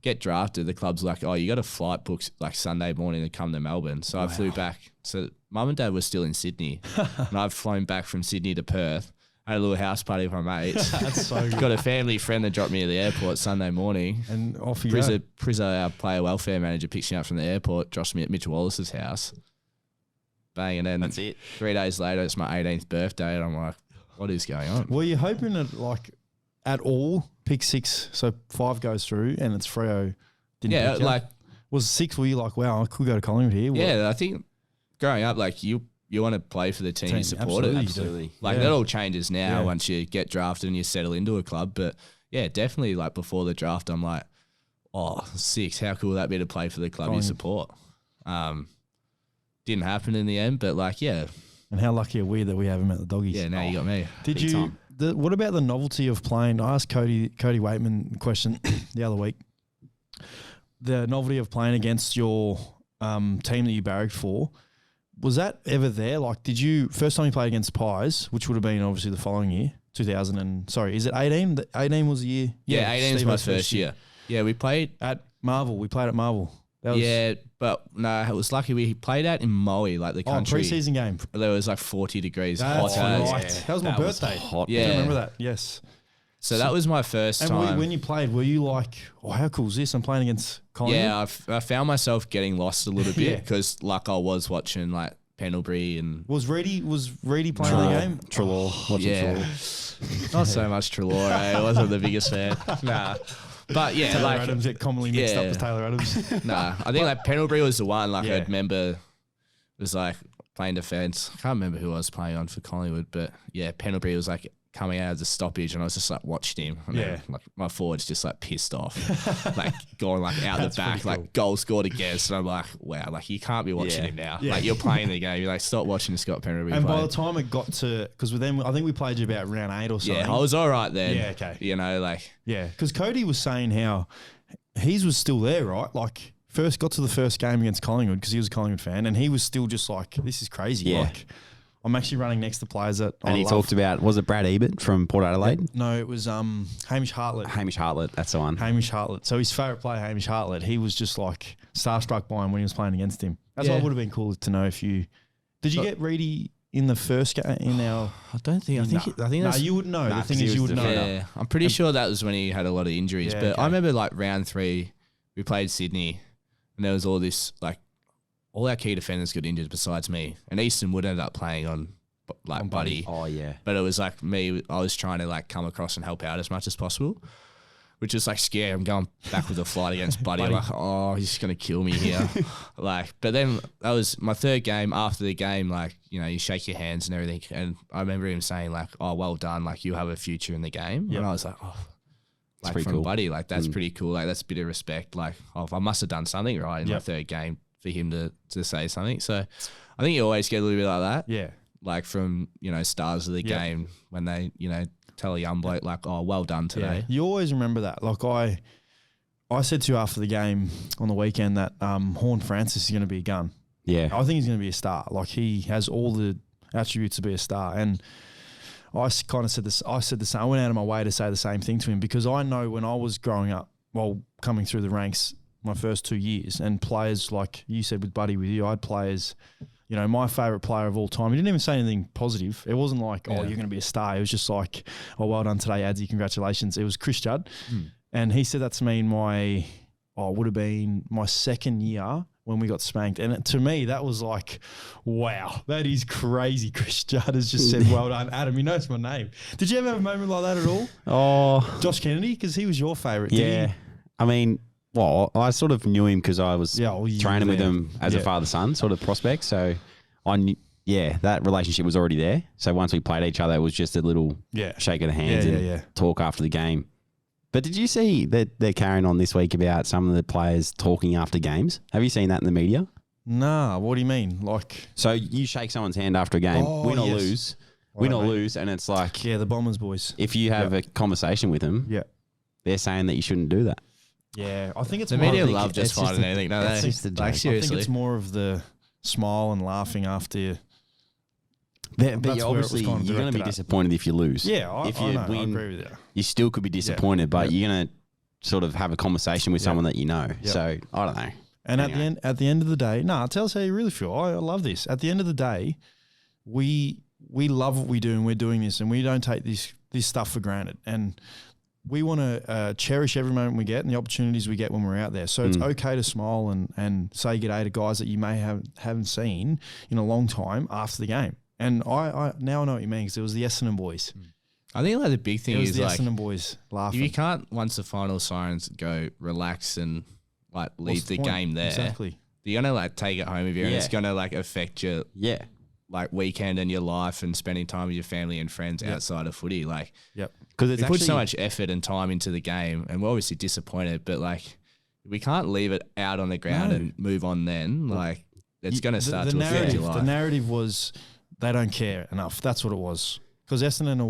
Get drafted. The club's like, oh, you got a flight booked like Sunday morning to come to Melbourne. So I flew back. So mum and dad were still in Sydney. And I've flown back from Sydney to Perth. Had a little house party with my mates. That's so good. Got a family friend that dropped me at the airport Sunday morning. And off you go. Prizzo, our player welfare manager, picks me up from the airport, drops me at Mitch Wallace's house. Bang, and then That's it. 3 days later, it's my 18th birthday, and I'm like, what is going on? Were you hoping that, like, at all, pick 6, so 5 goes through and it's Freo didn't pick you? Like, was 6, were you like, wow, I could go to Collingwood here? yeah, I think growing up, like, you want to play for the team you supported. Absolutely. Like, that all changes now once you get drafted and you settle into a club. But, yeah, definitely, like, before the draft, I'm like, oh, 6, how cool would that be to play for the club you support? Didn't happen in the end, but, like, yeah. And how lucky are we that we have him at the Doggies? Yeah, now you got me. Did you? What about the novelty of playing? I asked Cody Waitman a question the other week. The novelty of playing against your team that you barracked for, was that ever there? Like, did you first time you played against Pies, which would have been obviously the following year, 2000 and sorry, is it 18? 18 was the year. Yeah, 18 was my first year. Yeah, we played at Marvel. We played at Marvel. That was, but no, it was lucky we played out in Moe, like the country. Pre-season game. There was like 40 degrees. That's hot right. days. That was my birthday. Hot. Yeah, I remember that. Yes. So that was my first and time. When you played, were you like, oh, how cool is this? I'm playing against Collingwood. Yeah, I found myself getting lost a little bit because like I was watching like Pendlebury and... Was Reedy playing the game? Trelaw. Not so much Trelaw, I wasn't the biggest fan. Nah. But yeah, Taylor like Adams get commonly mixed up with Taylor Adams. Nah, I think like Pendlebury was the one. Like I remember, it was like playing defense. I can't remember who I was playing on for Collingwood, but yeah, Pendlebury was like coming out of the stoppage, and I was just like watching him. And then, like my forward's just like pissed off, like going like out the back, cool. Like goal scored against, and I'm like, wow, like you can't be watching him now. Yeah. Like you're playing the game, you're like stop watching Scott Pendlebury. And play. by the time it got to, because with them, I think we played you about round 8 or something. Yeah, I was all right then. Yeah, okay. You know, like because Cody was saying how his was still there, right? Like first got to the first game against Collingwood because he was a Collingwood fan, and he was still just like, this is crazy. Yeah. Like I'm actually running next to players that and I he love. talked about, was it Brad Ebert from Port Adelaide? No, it was Hamish Hartlett. Hamish Hartlett, that's the one. Hamish Hartlett. So his favourite player, Hamish Hartlett, he was just like starstruck by him when he was playing against him. That's why it would have been cool to know if you... Did you get Reedy in the first game in our... I don't think... I think no, you wouldn't know. The thing is you wouldn't know. Yeah, I'm pretty sure that was when he had a lot of injuries. But I remember like round 3, we played Sydney, and there was all this like... All our key defenders got injured besides me. And Easton would end up playing on Buddy. Oh, yeah. But it was like me, I was trying to like come across and help out as much as possible, which is like scary. I'm going back with a flight against Buddy. I'm like, oh, he's going to kill me here. But then that was my third game. After the game, like, you know, you shake your hands and everything. And I remember him saying like, oh, well done. Like you have a future in the game. Yep. And I was like, oh, like from cool. Buddy, like that's pretty cool. Like that's a bit of respect. Like, oh, I must have done something right in my third game for him to say something. So I think you always get a little bit like that. Yeah. Like from, you know, stars of the game when they, you know, tell a young bloke like, oh, well done today. Yeah. You always remember that. Like I said to you after the game on the weekend that Horn Francis is going to be a gun. Yeah. I think he's going to be a star. Like he has all the attributes to be a star. And I kind of said this. I said the same. I went out of my way to say the same thing to him because I know when I was growing up, well, coming through the ranks my first 2 years, and players like you said with Buddy, with you, I had players... You know, my favourite player of all time. He didn't even say anything positive. It wasn't like, oh, you're going to be a star. It was just like, oh, well done today, Adsy, congratulations. It was Chris Judd. And he said that to me in it would have been my second year when we got spanked. And to me, that was like, wow, that is crazy. Chris Judd has just said, well done. Adam, he knows my name. Did you ever have a moment like that at all? Oh. Josh Kennedy? Because he was your favourite. Yeah. I mean... Well, I sort of knew him because I was training with him as a father-son sort of prospect. So I knew, that relationship was already there. So once we played each other, it was just a little shake of the hands and talk after the game. But did you see that they're carrying on this week about some of the players talking after games? Have you seen that in the media? Nah, what do you mean? Like, so you shake someone's hand after a game, win or lose, and it's like... the Bombers boys. If you have a conversation with them, they're saying that you shouldn't do that. Yeah, I think it's the media love just fighting anything. No, like seriously, I think it's more of the smile and laughing after you. But obviously, you're going to be disappointed if you lose. Yeah, if you win, I agree with you. You still could be disappointed, but you're going to sort of have a conversation with someone that you know. So I don't know. And at the end of the day, tell us how you really feel. I love this. At the end of the day, we love what we do, and we're doing this, and we don't take this stuff for granted. And we want to cherish every moment we get and the opportunities we get when we're out there. So it's okay to smile and say g'day to guys that you may haven't seen in a long time after the game. And I now I know what you mean because it was the Essendon boys. I think like the big thing It was is the like Essendon boys if laughing. you can't once the final sirens go, relax and like leave What's the point? game there. Exactly. You're gonna like take it home with you, and it's gonna like affect your Yeah. like weekend and your life and spending time with your family and friends outside of footy. Like, Yep. Because it's we put so actually- much effort and time into the game, and we're obviously disappointed, but like we can't leave it out on the ground No. and move on. Then like it's going to start the to affect narrative. your life. The narrative was they don't care enough. That's what it was. Because Essendon are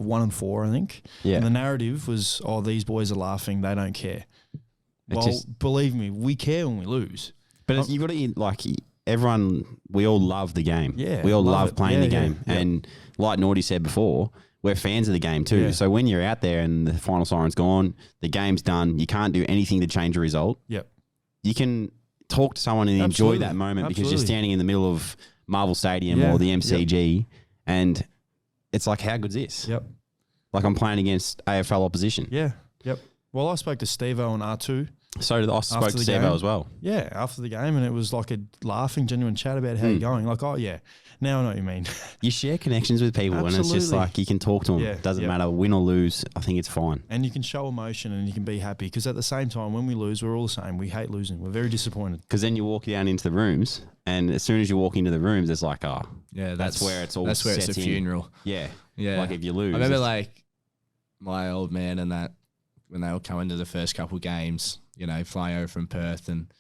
1-4, I think. Yeah. And the narrative was, oh, these boys are laughing. They don't care. It Well, just- believe me, we care when we lose. But it's, you've got to, like, everyone, we all love the game. Yeah, We all love love it. playing the Yeah, game. yeah. And like Naughty said before, we're fans of the game too. Yeah. So when you're out there and the final siren's gone, the game's done, you can't do anything to change the result. Yep. You can talk to someone and Absolutely. enjoy that moment because you're Absolutely. standing in the middle of Marvel Stadium Yeah. or the MCG and it's like, how good's this? Yep. Like I'm playing against AFL opposition. Yeah. Yep. Well, I spoke to Steve-O and R2. So did I spoke After to the Steve game. as well. Yeah, after the game, and it was like a laughing, genuine chat about how you're going. Like, oh, yeah, now I know what you mean. You share connections with people and it's just Absolutely. like you can talk to them. Yeah, Doesn't yep. matter, win or lose, I think it's fine. And you can show emotion and you can be happy because at the same time, when we lose, we're all the same. We hate losing. We're very disappointed. Because then you walk down into the rooms and as soon as you walk into the rooms, it's like, oh, Yeah, that's where it's all That's where it's a set in. funeral. Yeah. Yeah, Like if you lose. I remember it's- like my old man and that when they were coming to the first couple games, you know, flying over from Perth, and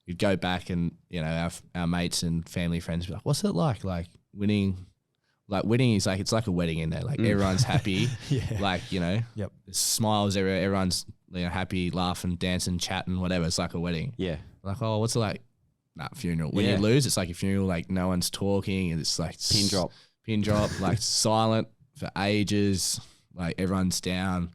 you'd go back and you know our mates and family friends would be like, "What's it like? Like winning? Like winning is like it's like a wedding in there. Like everyone's happy. Yeah. Like you know, Yep. there's smiles everywhere. Everyone's happy, laughing, dancing, chatting, whatever. It's like a wedding. yeah. Like oh, what's it like? Nah, funeral. When Yeah. you lose, it's like a funeral. Like no one's talking, and it's like pin drop, like silent for ages. Like everyone's down,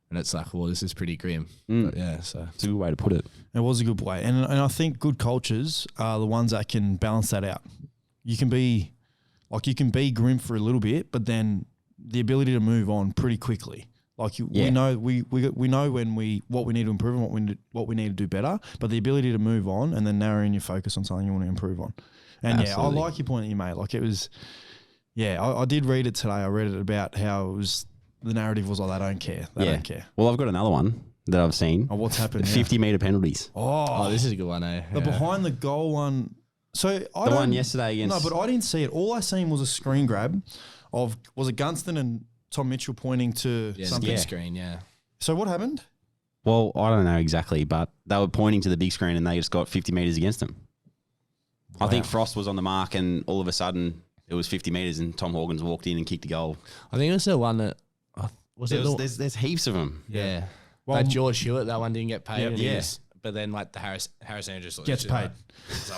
and it's like, well, this is pretty grim. But yeah, so It's a good way to put it. It was a good way. And I think good cultures are the ones that can balance that out. You can be grim for a little bit, but then the ability to move on pretty quickly. Like we know we know what we need to improve and what we need to do better, but the ability to move on and then narrowing your focus on something you want to improve on. And Absolutely. I like your point that you made. Like it was, I did read it today. I read it about how it was, the narrative was like, they don't care. They don't care. Well, I've got another one that I've seen. Oh, what's happened? 50-meter penalties. oh, this is a good one, eh? The behind the goal one. So I The don't, one yesterday against... No, but I didn't see it. All I seen was a screen grab of, was it Gunston and Tom Mitchell pointing to Yeah, something. big screen, yeah. So what happened? Well, I don't know exactly, but they were pointing to the big screen and they just got 50 metres against them. I think Frost was on the mark and all of a sudden it was 50 metres and Tom Hawkins walked in and kicked a goal. I think it was the one that There's heaps of them. yeah. Well, Like George Hewitt, that one didn't get paid. Yep. and Yeah. but then like the Harris Andrews Gets paid.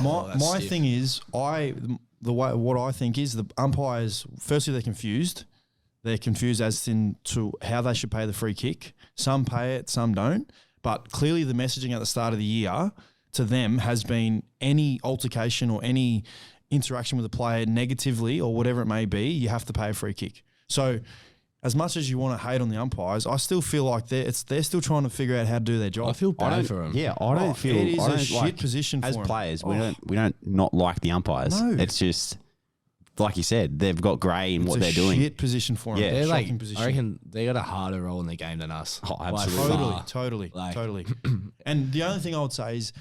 My thing is, what I think is the umpires, firstly, they're confused. They're confused as in to how they should pay the free kick. Some pay it, some don't. But clearly the messaging at the start of the year to them has been any altercation or any interaction with a player negatively or whatever it may be, you have to pay a free kick. So as much as you want to hate on the umpires, I still feel like they're still trying to figure out how to do their job. I feel bad for them. Yeah, I don't feel... it is I don't a shit position for as them. players, we Oh. don't not like the umpires. No. It's just, like you said, they've got grey in what It's they're a doing. shit position for them. Yeah. They're like, Shocking position. I reckon they got a harder role in the game than us. Oh, By absolutely. far. Totally. Like- And the only thing I would say is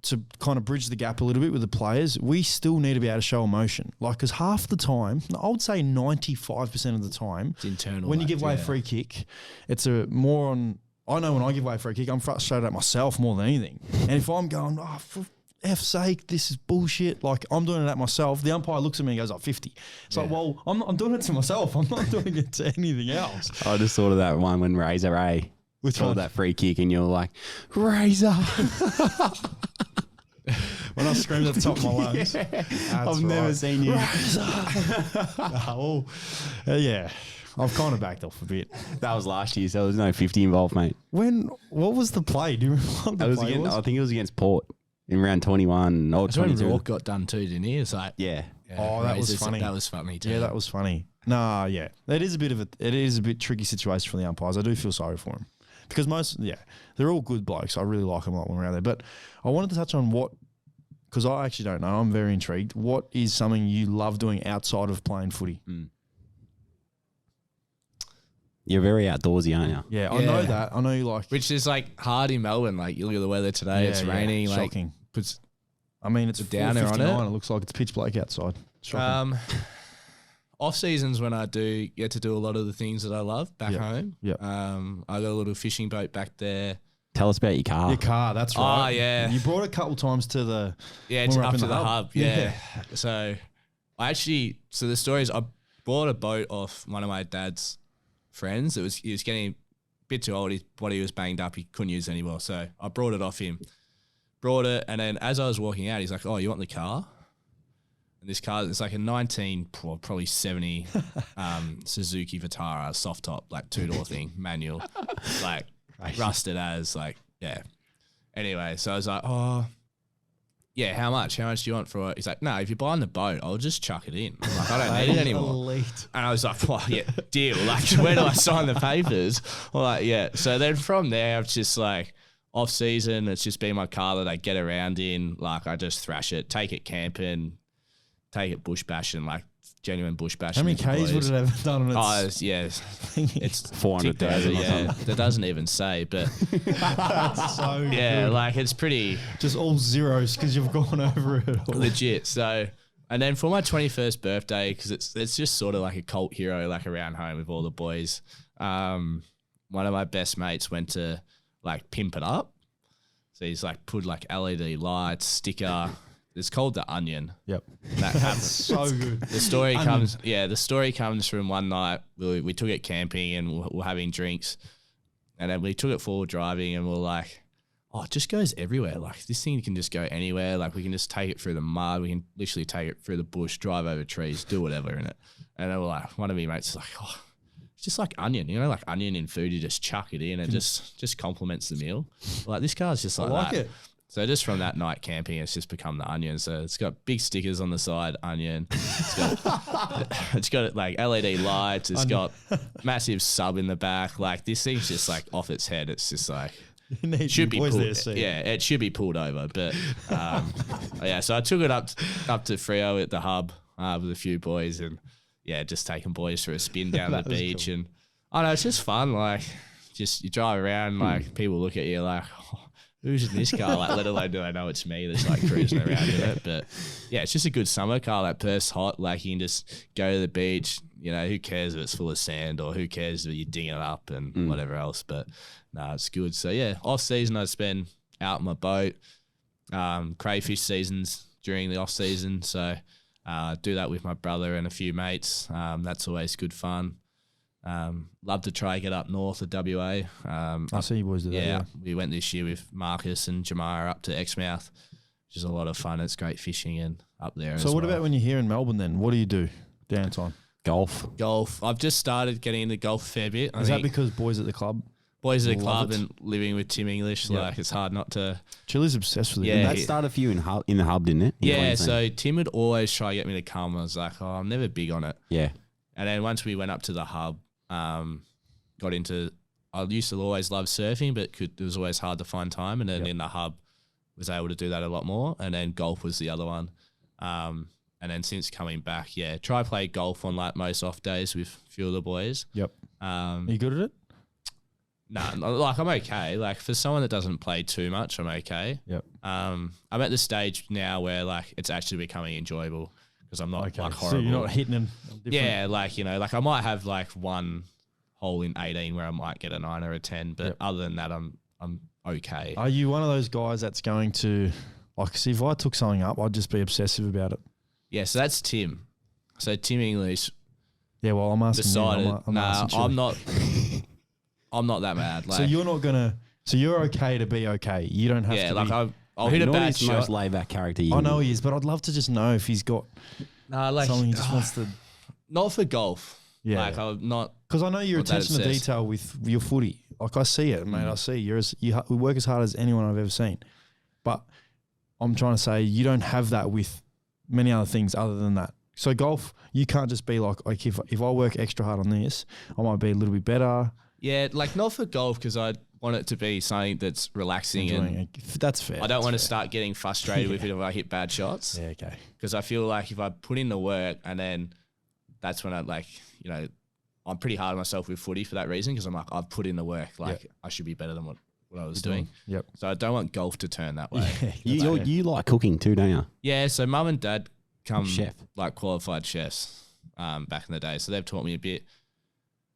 to kind of bridge the gap a little bit with the players, we still need to be able to show emotion. Like, because half the time, I would say 95% of the time, It's internal. when you like, give away a free kick, it's a more on, I know when I give away a free kick, I'm frustrated at myself more than anything. And if I'm going, oh, for F's sake, this is bullshit, like I'm doing it at myself, the umpire looks at me and goes, 50. It's like, well, I'm doing it to myself. I'm not doing it to anything else. I just thought of that one when Razor A Which saw one? that free kick and you're like, Razor. When I screamed at the top of my lungs. That's I've never right. seen you. Yeah, I've kind of backed off a bit. That was last year, so there was no 50 involved, mate. What was the play? Do you remember what the It was play against, was? I think it was against Port in round 21 or That's when 22. Rourke got done too, didn't he? It's like, Yeah. Oh, that was Razor's- funny. That was funny too. Yeah, that was funny. Nah, yeah. It is a bit tricky situation for the umpires. I do feel sorry for them. Because they're all good blokes. I really like them a lot when we're out there. But I wanted to touch on what because I actually don't know. I'm very intrigued. What is something you love doing outside of playing footy? You're very outdoorsy, aren't you? Yeah, I know that. I know you like. Which is like hard in Melbourne. Like you look at the weather today, it's raining. Like shocking. puts I mean, it's downer on it. It looks like it's pitch black outside. Shocking. Off seasons when I do get to do a lot of the things that I love back home. Yep. I got a little fishing boat back there. Tell us about your car. Your car, that's right. Oh, yeah. You brought it a couple times to the... Yeah, when we're up in to the hub. Yeah. So the story is I bought a boat off one of my dad's friends. He was getting a bit too old. His body was banged up. He couldn't use it anymore. So I brought it off him. Brought it, and then as I was walking out, he's like, "Oh, you want the car?" And this car, it's like a 1970 Suzuki Vitara soft top, like 2-door thing, manual, like rusted as, like, yeah. Anyway, so I was like, "Oh, yeah, how much? How much do you want for it?" He's like, "No, if you're buying the boat, I'll just chuck it in." I'm like, "I don't need it anymore." Elite. And I was like, "Well, yeah, deal. Like, where do I sign the papers?" I'm like, yeah. So then from there, I've just like, off season, it's just been my car that I get around in. Like, I just thrash it, take it camping, take it bush bashing, like genuine bush bashing. How many Ks would it have done on its... It's 400,000. Yeah, that doesn't even say, but That's so good. like it's pretty Just all zeros because you've gone over it all. legit. So, and then for my 21st birthday, because it's just sort of like a cult hero, like around home with all the boys. One of my best mates went to like pimp it up. So he's like put like LED lights, sticker. It's called the Onion. Yep. That's so good. The story comes from one night. We took it camping and we're having drinks, and then we took it forward driving, and we're like, "Oh, it just goes everywhere. Like this thing can just go anywhere. Like we can just take it through the mud. We can literally take it through the bush, drive over trees, do whatever in it." And then we're like, one of my mates is like, "Oh, it's just like onion, you know, like onion in food. You just chuck it in, and just complements the meal. Like this car's just like, I like that." it. So just from that night camping, it's just become the Onion. So it's got big stickers on the side, Onion. It's got like LED lights. It's got massive sub in the back. Like this thing's just like off its head. It's just like it should be pulled. Yeah, it should be pulled over. But yeah, so I took it up to Freo at the hub with a few boys, and yeah, just taking boys for a spin down the beach, cool. And I know it's just fun. Like just you drive around, like people look at you like, "Oh, who's in this car?" Like, let alone do I know it's me that's like cruising around in it. But yeah, it's just a good summer car. Like Perth's hot. Like you can just go to the beach. You know, who cares if it's full of sand, or who cares if you're digging it up and whatever else. But no, it's good. So yeah, off season I spend out on my boat. Crayfish seasons during the off season. So do that with my brother and a few mates. That's always good fun. Love to try get up north of WA. I see you boys do that. Yeah, we went this year with Marcus and Jamara up to Exmouth, which is a lot of fun. It's great fishing and up there. So what about when you're here in Melbourne then? What do you do downtime? Golf. I've just started getting into golf a fair bit. Is that because boys at the club? Boys at the club and living with Tim English, like it's hard not to. Chili's obsessed with it. Yeah, that started for you in the hub, didn't it? Yeah, so Tim would always try to get me to come. I was like, "Oh, I'm never big on it." Yeah. And then once we went up to the hub, got into. I used to always love surfing, but it was always hard to find time. And then in the hub, was able to do that a lot more. And then golf was the other one. And then since coming back, try play golf on like most off days with a few of the boys. Yep. Are you good at it? No, like I'm okay. Like for someone that doesn't play too much, I'm okay. Yep. I'm at the stage now where like it's actually becoming enjoyable because I'm not like horrible. So you're not hitting them. Yeah, like like I might have like one hole in 18 where I might get a 9 or a 10, but other than that, I'm okay. Are you one of those guys that's going to like? See, if I took something up, I'd just be obsessive about it. Yeah, so that's Tim. So Tim English. Yeah, well, I'm asking. Decided. I'm not. I'm not that mad. Like, so you're not gonna. So you're okay to be okay. You don't have to. Yeah, like be, I'll hit a bad shot. Most laid back character. I know he is, but I'd love to just know if he's got. Something he just wants to. Not for golf. Yeah, like I'm not. Because I know your attention to detail with your footy. Like I see it, mate. I see we work as hard as anyone I've ever seen. But I'm trying to say you don't have that with many other things other than that. So golf, you can't just be like if I work extra hard on this, I might be a little bit better. Yeah, like not for golf because want it to be something that's relaxing and that's fair. I don't want to start getting frustrated with it if I hit bad shots. Yeah, okay. Because I feel like if I put in the work and then that's when I I'm pretty hard on myself with footy for that reason because I'm like, I've put in the work. Like I should be better than what I was doing. Yep. So I don't want golf to turn that way. Yeah, you like cooking too, don't you? Yeah. So mum and dad come Chef. like qualified chefs back in the day. So they've taught me a bit.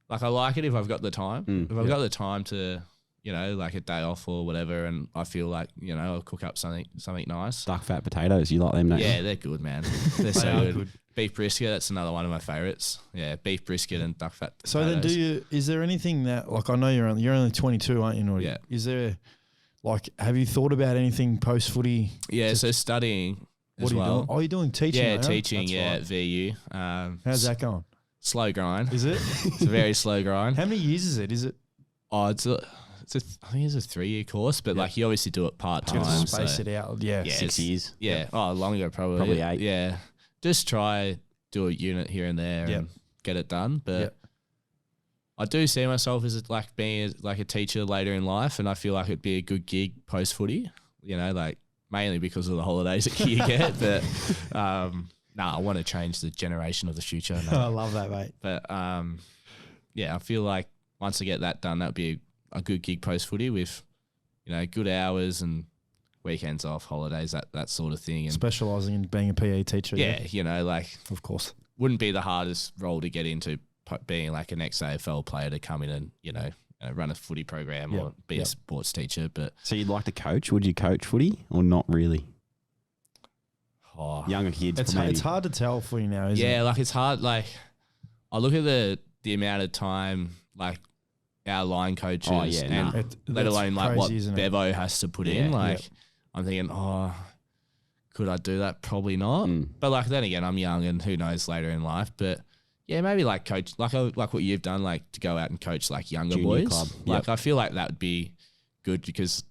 Like I like it if I've got the time. If I've got the time to, like a day off or whatever, and I feel like, I'll cook up something nice. Duck fat potatoes, you like them, don't you? Yeah, they're good, man. They're so good. Beef brisket, that's another one of my favourites. Yeah, beef brisket and duck fat potatoes. So then is there anything that, like I know you're only 22, aren't you, Naughty? Yeah. Is there, like, have you thought about anything post-footy? Yeah, so studying What as are you well. doing? Oh, you're doing teaching, Yeah, aren't you? teaching, That's yeah, right. at VU. How's that going? Slow grind. Is it? It's a very slow grind. How many years is it? Is it? Oh, I think it's a 3-year course, but like you obviously do it part-time. Space so it out. Yeah. Yeah, 6 years. Yeah. Oh, longer probably. Probably 8. Yeah. Just try do a unit here and there and get it done. But I do see myself as like being like a teacher later in life, and I feel like it'd be a good gig post footy. Like mainly because of the holidays that you get. But I want to change the generation of the future. No. I love that, mate. But I feel like once I get that done, that'd be a good gig post footy with good hours and weekends off, holidays, that sort of thing. And Specialising in being a PE teacher. like of course. wouldn't be the hardest role to get into, being like an ex-AFL player to come in and run a footy program or be a sports teacher. But So you'd like to coach? Would you coach footy or not really? Younger kids, It's hard to tell for you now, isn't it? like it's hard. Like I look at the amount of time like our line coaches and let alone like what Bevo has to put in. Like I'm thinking, could I do that? Probably not. But like then again, I'm young and who knows later in life. But yeah, maybe like coach like what you've done, like to go out and coach like younger Junior boys. club. Like I feel like that would be good because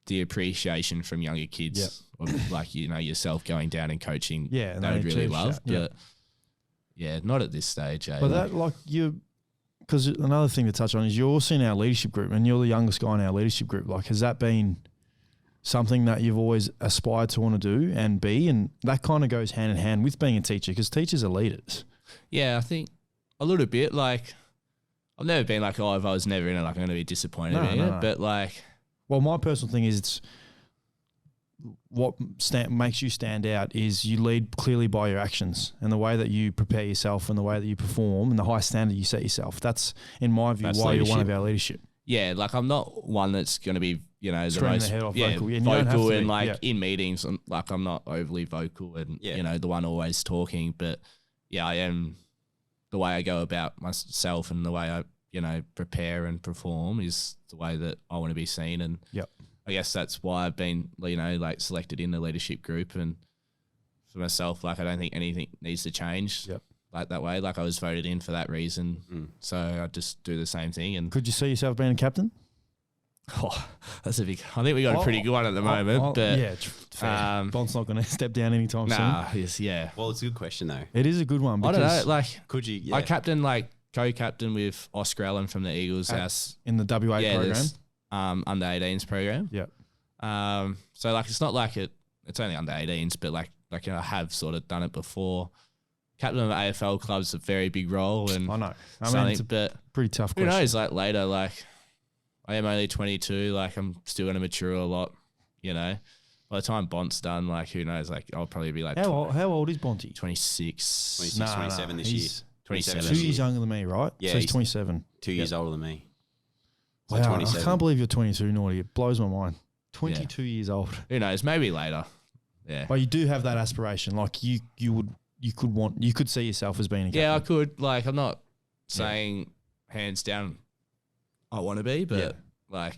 the appreciation from younger kids, of like yourself going down and coaching, Yeah, and they they would really achieve love. that. But not at this stage. But that because another thing to touch on is you're also in our leadership group and you're the youngest guy in our leadership group. Like, has that been something that you've always aspired to want to do and be? And that kind of goes hand in hand with being a teacher because teachers are leaders. Yeah, I think a little bit. Like, I've never been like, if I was never in it, like I'm going to be disappointed in it. But like, well, my personal thing is it's what makes you stand out is you lead clearly by your actions and the way that you prepare yourself and the way that you perform and the high standard you set yourself. That's, in my view, That's why leadership. you're one of our leadership. yeah, like I'm not one that's going to be, the Screaming most the head off vocal. Yeah, and you don't have vocal to and be. like in meetings, like I'm not overly vocal and, the one always talking. But yeah, I am, the way I go about myself and the way I, prepare and perform is the way that I want to be seen. And I guess that's why I've been, like selected in the leadership group. And for myself, like I don't think anything needs to change like that way. Like I was voted in for that reason. So I just do the same thing. And Could you see yourself being a captain? that's a big, I think we got a pretty good one at the moment. But yeah, fair. Bond's not going to step down anytime soon. Well, it's a good question though. It is a good one. I don't know. Like, Could you? I co-captain with Oscar Allen from the Eagles house in the WA program. Under 18s program. Yeah. So like it's not like it's only under 18s, but like I have sort of done it before. Captain of AFL club's a very big role, and I know. I mean, it's a but pretty tough who question. knows? Like later, like I am only 22. Like I'm still going to mature a lot. By the time Bont's done, like who knows? Like I'll probably be like How old is Bonty? 26. 27 this year. 27. 2 years younger than me, right? Yeah, so he's he's 27. 2 years older than me. So Wow, 27. I can't believe you're 22, Naughty. It blows my mind. 22 years old. Who knows? Maybe later. Yeah. But you do have that aspiration. Like you could see yourself as being a captain. Yeah, I could. Like, I'm not saying hands down I want to be, but like,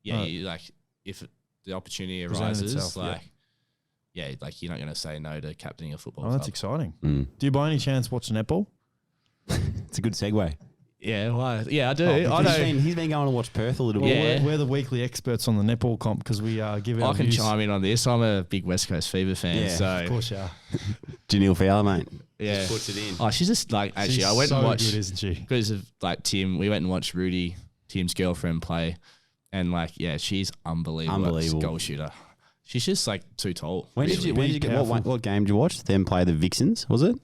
like if the opportunity Presented arises, itself, like, like you're not going to say no to captaining a football Oh, club. that's exciting. Mm. Do you by any chance watch netball? It's a good segue. Yeah, why? Yeah, I do. Oh, I know. He's been going to watch Perth a little Well, bit. Yeah. we're the weekly experts on the netball comp because we give our I can views. chime in on this. I'm a big West Coast Fever fan, Yeah, so Of course, yeah. Janelle Fowler, mate. yeah. Puts it in. Oh, she's just like actually. She's I went so and watched good, isn't she? because of like Tim. We went and watched Tim Tim's girlfriend play, and like she's unbelievable. Goal shooter. She's just like too tall. When did you get what game did you watch? Them play the Vixens, was it?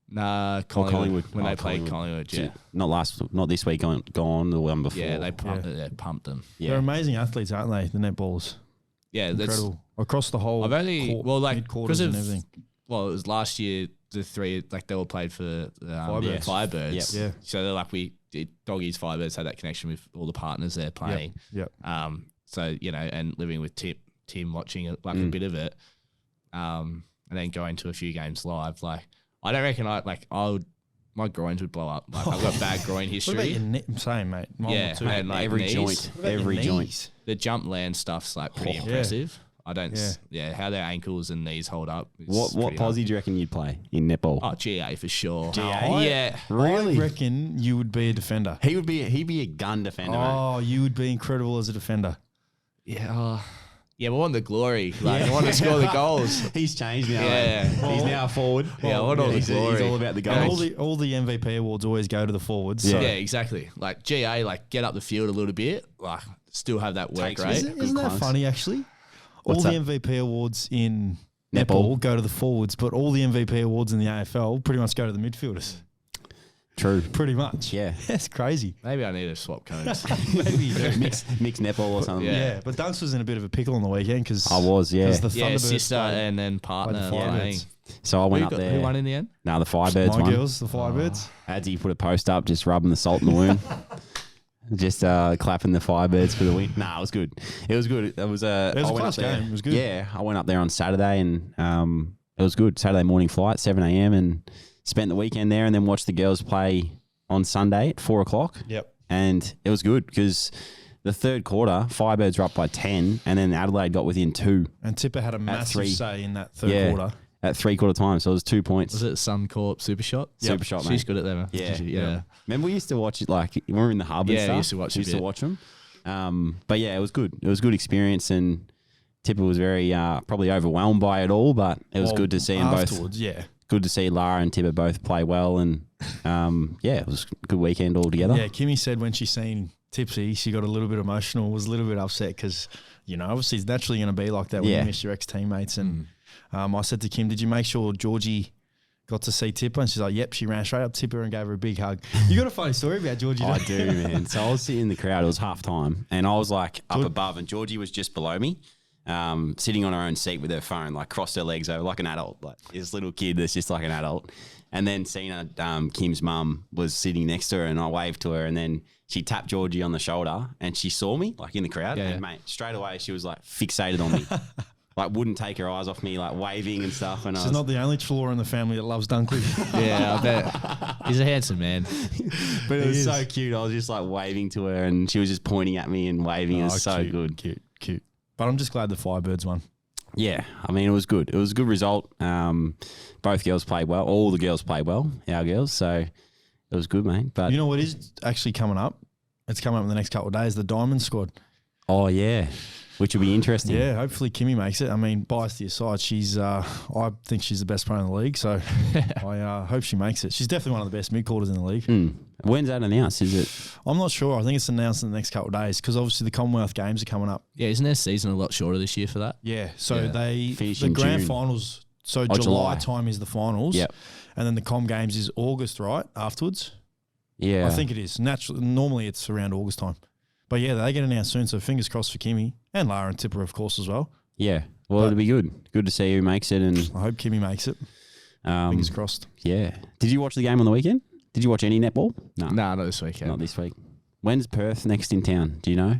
Nah, Collingwood. When they played Collingwood, yeah. Not this week. Gone the one before. Yeah, they pumped them. Yeah. They're amazing athletes, aren't they? The netballers. Yeah, that's incredible across the whole. I've only mid-quarters and everything. Well, it was last year. The three they all played for Firebirds. Yep. Yeah. So they're like Doggies Firebirds had that connection with all the partners they're playing. Yep. So and living with Tim watching a bit of it, and then going to a few games live. Like I don't reckon my groins would blow up. Like I've got bad groin history. What about your same, mate. Mine too. And like every knees. joint, every joint. The jump land stuff's like pretty impressive. I don't. Yeah, how their ankles and knees hold up. What posse do you reckon you'd play in netball? Oh, GA for sure. GA? Yeah. Really? I reckon you would be a defender. He'd be a gun defender. Oh, mate. You would be incredible as a defender. Yeah. Yeah, we want the glory. Like, I want to score the goals. He's changed now. Yeah. He's now a forward. Yeah, I want all the glory. He's all about the goals. And all the MVP awards always go to the forwards. Yeah, So. yeah, exactly. Like GA, get up the field a little bit. Like, still have that work rate. Isn't that funny, actually? What's all that? the MVP awards in Netball netball go to the forwards, but all the MVP awards in the AFL pretty much go to the midfielders. True. Pretty much. Yeah. That's crazy. Maybe I need to swap codes. Maybe you do. mix netball or something. Yeah, but Dunks was in a bit of a pickle on the weekend because I was, yeah. the Yeah, Thunderbirds sister played and then partner the playing. Firebirds. So I went up there. Who won in the end? No, the Firebirds My won. girls, the Firebirds. Adsy put a post up, just rubbing the salt in the wound. Just clapping the Firebirds for the win. Nah, it was good. It was good. It was a close game. It was good. Yeah, I went up there on Saturday and it was good. Saturday morning flight, 7 a.m. and spent the weekend there and then watched the girls play on Sunday at 4 o'clock. Yep. And it was good because the third quarter, Firebirds were up by 10 and then Adelaide got within 2 And Tipper had a massive 3. say in that third quarter. At 3/4 time. So it was 2 points. Was it Suncorp Super Shot? Super Shot, mate. She's good at them. Yeah. Yeah. Remember we used to watch it like when we were in the hub and Yeah, stuff? we used to watch a used to bit. watch them. But yeah, it was good. It was a good experience and Tipper was very probably overwhelmed by it all, but it was good to see them both. Afterwards, yeah. Good to see Lara and Tipper both play well and yeah, it was a good weekend all together. Yeah, Kimmy said when she seen Tipsy, she got a little bit emotional, was a little bit upset because, obviously it's naturally going to be like that when you miss your ex-teammates. And I said to Kim, did you make sure Georgie got to see Tipper? And she's like, yep, she ran straight up to Tipper and gave her a big hug. You got a funny story about Georgie, I don't you? do, man. So I was sitting in the crowd, it was half time, and I was like up above and Georgie was just below me. Sitting on her own seat with her phone, like crossed her legs over like an adult, like this little kid that's just like an adult. And then Sina, Kim's mum, was sitting next to her and I waved to her and then she tapped Georgie on the shoulder and she saw me like in the crowd and mate, straight away she was like fixated on me. Like wouldn't take her eyes off me, like waving and stuff. And She's not the only Flora in the family that loves Dunkley. Yeah, I bet. He's a handsome man. But it was so cute. I was just like waving to her and she was just pointing at me and waving. It was so good. Cute. But I'm just glad the Firebirds won. Yeah, I mean, it was good. It was a good result. Both girls played well. All the girls played well, our girls. So it was good, mate. But You know what is actually coming up? It's coming up in the next couple of days, the Diamond Squad. oh, yeah, which will be interesting. Yeah, hopefully Kimmy makes it. I mean, bias to your side, she's I think she's the best player in the league, so I hope she makes it. She's definitely one of the best mid-quarters in the league. When's that announced? Is it? I'm not sure. I think it's announced in the next couple of days because obviously the Commonwealth Games are coming up. Yeah, isn't their season a lot shorter this year for that? Yeah, so they Finish the in grand June. finals. So July. July time is the finals. Yep. And then the Com Games is August, right? Afterwards, Yeah. I think it is. Normally it's around August time, but yeah, they get announced soon. So fingers crossed for Kimmy and Lara and Tipper, of course, as well. Yeah. Well, it'll be good. Good to see who makes it. And I hope Kimmy makes it. Fingers crossed. Yeah. Did you watch the game on the weekend? Did you watch any netball? No. Nah, not this weekend. Not this week. When's Perth next in town? Do you know?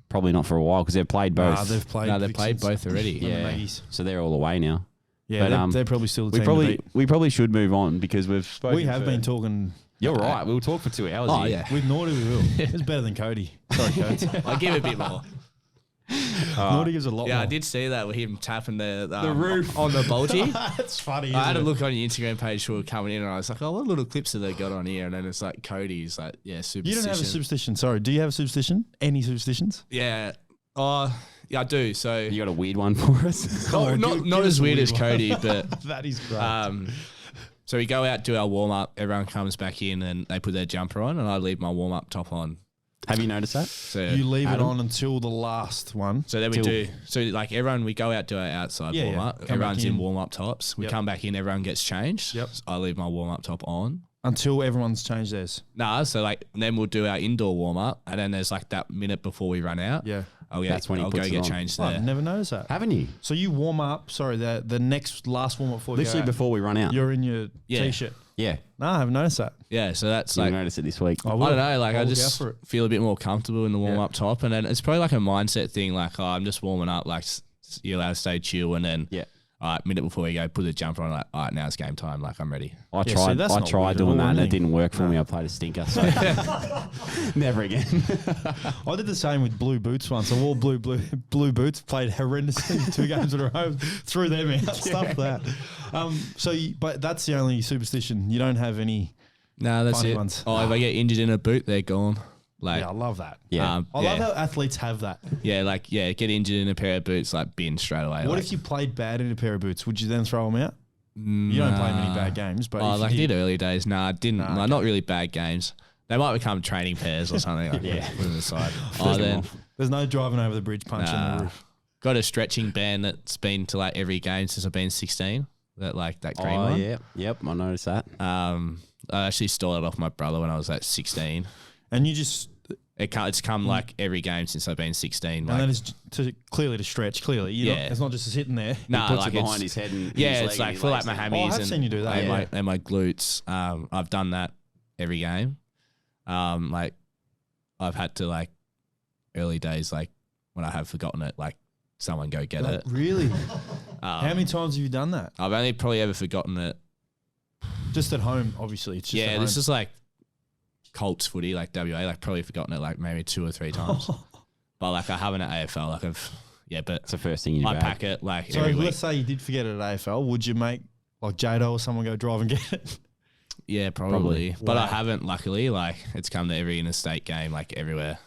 Probably not for a while because they've played both. They've played. No, they played Vixens. both already. Yeah. Maggies. So they're all away now. Yeah, But, they're probably still the team to beat. We probably should move on because we've spoken. We have been talking. You're right. We'll talk for 2 hours. Oh, here. yeah. With Naughty, we will. It's better than Cody. Sorry, Codes. I'll give it a bit more. Naughty gives a lot Yeah, more. I did see that with him tapping the roof. on the bulgy. That's funny. I had a isn't it? look on your Instagram page for coming in and I was like, oh, what little clips have they got on here? And then it's like Cody's like, yeah, superstition. You don't have a superstition. Sorry. Do you have a superstition? Any superstitions? Yeah. Yeah, I do. So You got a weird one for us? not as weird as Cody, but That is great. so we go out, do our warm up, everyone comes back in and they put their jumper on and I leave my warm up top on. Have you noticed that? So You leave Adam? it on until the last one. So then we do. So like everyone, we go out to our outside Yeah, warm yeah. up. Come back Everyone's in in. warm up tops. We Yep. come back in. Everyone gets changed. Yep. So I leave my warm up top on. Until everyone's changed theirs. Nah. So like then we'll do our indoor warm up, and then there's like that minute before we run out. Yeah. That's when he I'll puts go it get on. changed Oh, there. I've never noticed that. Haven't you? So you warm up, the next last warm up before you Literally go out, before we run out. you're in your Yeah. t-shirt. Yeah. No, I haven't noticed that. Yeah. So that's You'll like. notice it this week. I I don't know, like I I'll look just out for it. feel a bit more comfortable in the warm up top, and then it's probably like a mindset thing. Like, oh, I'm just warming up. Like, you're allowed to stay chill, and then Yeah. all right, minute before we go, put the jumper on. Like, all right, now it's game time. Like, I'm ready. I Yeah, see, tried. that's I not tried weird at doing all, that, and it anything. didn't work for me. I played a stinker, so never again. I did the same with blue boots once. I wore blue boots, played horrendously 2 games in a row, threw them out, stuff that. But that's the only superstition. You don't have any. No, that's Funny it. ones. Oh, if I get injured in a boot, they're gone. Like, Yeah, I love that. Yeah. I love how athletes have that. get injured in a pair of boots, like bin straight away. What like, if you played bad in a pair of boots? Would you then throw them out? You don't play many bad games, but Oh, if like you I did early days. Nah, I didn't. Nah, Like, not really bad games. They might become training pairs or something. Like Yeah. put them aside. Flick 'em Then off. there's no driving over the bridge punching Nah. the roof. got a stretching band that's been to like every game since I've been 16. That green one. yeah. Yep. I noticed that. I actually stole it off my brother when I was like 16. And you just, It's come like every game since I've been 16. and Like, then it's clearly to stretch, clearly. Yeah. It's not just sitting there. nah, Puts like it behind it's, his head and yeah, his it's leg like and he for like lays my down. hammies Oh, I have seen you do that, and, yeah. my glutes. I've done that every game. Like I've had to like early days, like when I have forgotten it, like someone go get it. Really? How many times have you done that? I've only probably ever forgotten it. Just at home, obviously. It's just Yeah, at this home. is like Colts footy, like WA, like probably forgotten it like maybe 2 or 3 times. But like I haven't at AFL, like but It's the first thing you I bag. pack it like So every week. let's say you did forget it at AFL. Would you make like Jado or someone go drive and get it? Yeah, probably. But I Wow. haven't, luckily. Like, it's come to every interstate game, like everywhere.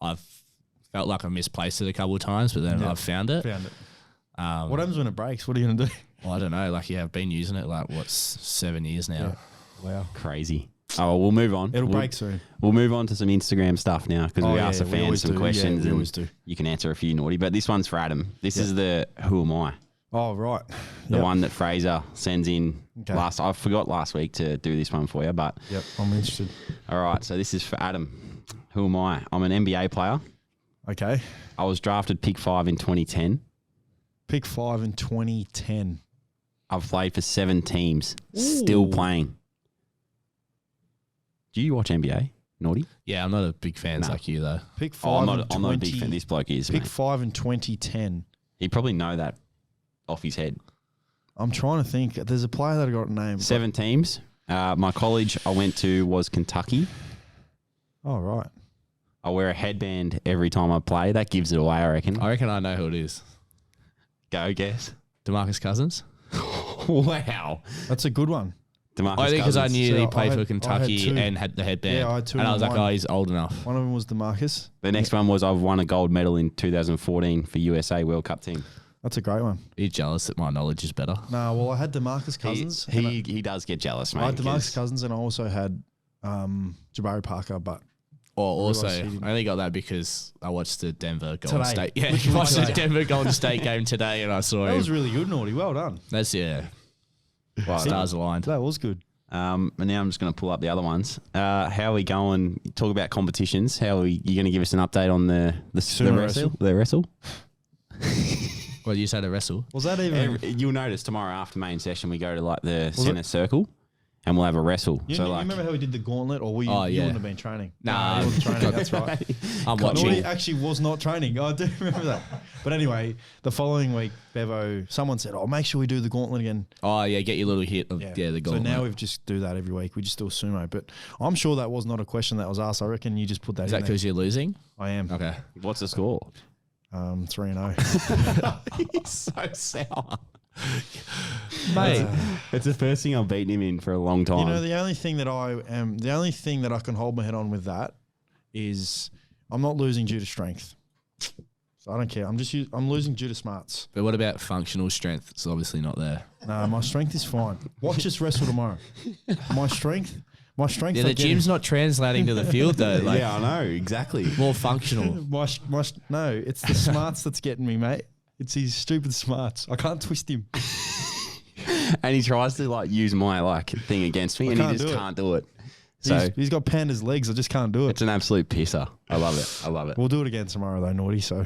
I've felt like I misplaced it a couple of times, but then Yeah. I've found it. Found it. What happens when it breaks? What are you going to do? Well, I don't know. Like, yeah, I've been using it like, 7 years now. Wow. Crazy. Oh, well, we'll move on. It'll we'll, break soon. We'll move on to some Instagram stuff now because Oh, we yeah, asked the we fans always some do. questions Yeah, we and always do. you can answer a few naughty. But this one's for Adam. This is the Who Am I? Oh, right. The Yep. one that Fraser sends in Okay. I forgot last week to do this one for you, but Yep, I'm interested. all right. So this is for Adam. Who am I? I'm an NBA player. Okay. I was drafted pick 5 in 2010. Pick 5 in 2010. I've played for 7 teams, still Ooh. playing. Do you watch NBA? Naughty? Yeah, I'm not a big fan No. like you, though. Pick 5 Oh, in I'm not a big fan. This bloke is, Pick mate. 5 in 2010. He'd probably know that off his head. I'm trying to think. There's a player that I got a name. 7 teams. My college I went to was Kentucky. Oh, right. I wear a headband every time I play. That gives it away, I reckon. I reckon I know who it is. Go guess. DeMarcus Cousins? Wow. That's a good one. DeMarcus I think because I Cousins. knew So he I played had- for I had Kentucky 2. and had the headband. Yeah, I had 2 and I was and like, 1. oh, he's old enough. One of them was DeMarcus. The next one was I've won a gold medal in 2014 for USA World Cup team. That's a great one. He's jealous that my knowledge is better. No, well, I had DeMarcus Cousins. and He does get jealous, mate. I had 'cause DeMarcus Cousins and I also had Oh, Jabari Parker, but also, realised he didn't. I only got that because I watched the Denver Golden Today. State. Yeah, I Literally watched the today. Denver Golden State game today, and I saw that him. was really good, Naughty. Well done. That's Well, stars aligned. That was good. and now I'm just going to pull up the other ones. How are we going? Talk about competitions. How are you going to give us an update on the Sumo wrestle? wrestle? The wrestle? Well, you said a wrestle. Was that even? You'll notice tomorrow after main session we go to like the centre circle and we'll have a wrestle. You, so you like remember how we did the gauntlet, or you, Oh, you yeah. wouldn't have been training? Nah. you wasn't training. That's right. I'm Naughty watching. actually was not training. I do remember that. But anyway, the following week, Bevo, someone said, "Oh, make sure we do the gauntlet again." Oh, yeah, get your little hit of the goal. So now we just do that every week. We just do a sumo. But I'm sure that was not a question that was asked. I reckon you just put that Is in that there. because you're losing? I am. Okay. what's the score? 3-0. He's so sour. Mate. It's the first thing I've beaten him in for a long time. You know, the only thing that I can hold my head on with that is I'm not losing due to strength. So I don't care. I'm losing due to smarts. But what about functional strength? It's obviously not there. No, my strength is fine. Watch us wrestle tomorrow. My strength My strength. Yeah, I the get gym's not translating to the field though. Like, yeah, I know exactly. more functional. No, it's the smarts that's getting me, mate. It's his stupid smarts. I can't twist him. And he tries to like use my like thing against me, and he just can't do it. So He's got panda's legs. I just can't do it. it's an absolute pisser. I love it. I love it. We'll do it again tomorrow, though, Naughty. So All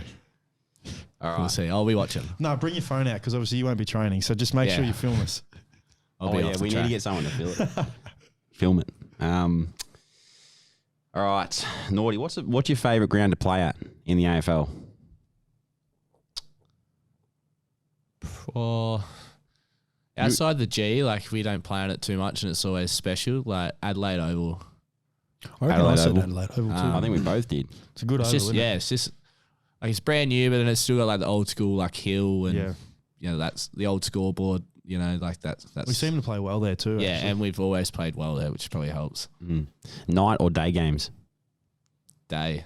right. We'll see. I'll be watching. no, bring your phone out because obviously you won't be training. So just make sure Yeah. you film us. I'll Oh be yeah, off the we need track. to get someone to film it. Film it. All right, Naughty. What's your favourite ground to play at in the AFL? Or outside the G, like we don't play on it too much, and it's always special. Like Adelaide Oval. I reckon Adelaide I said Oval. Adelaide Oval too. I think we both did. It's a good It's oval, just isn't it? it's just like it's brand new, but then it's still got like the old school like hill and Yeah. you know that's the old scoreboard. You know, like that's We seem to play well there too. yeah, actually. and we've always played well there, which probably helps. Night or day games? Day.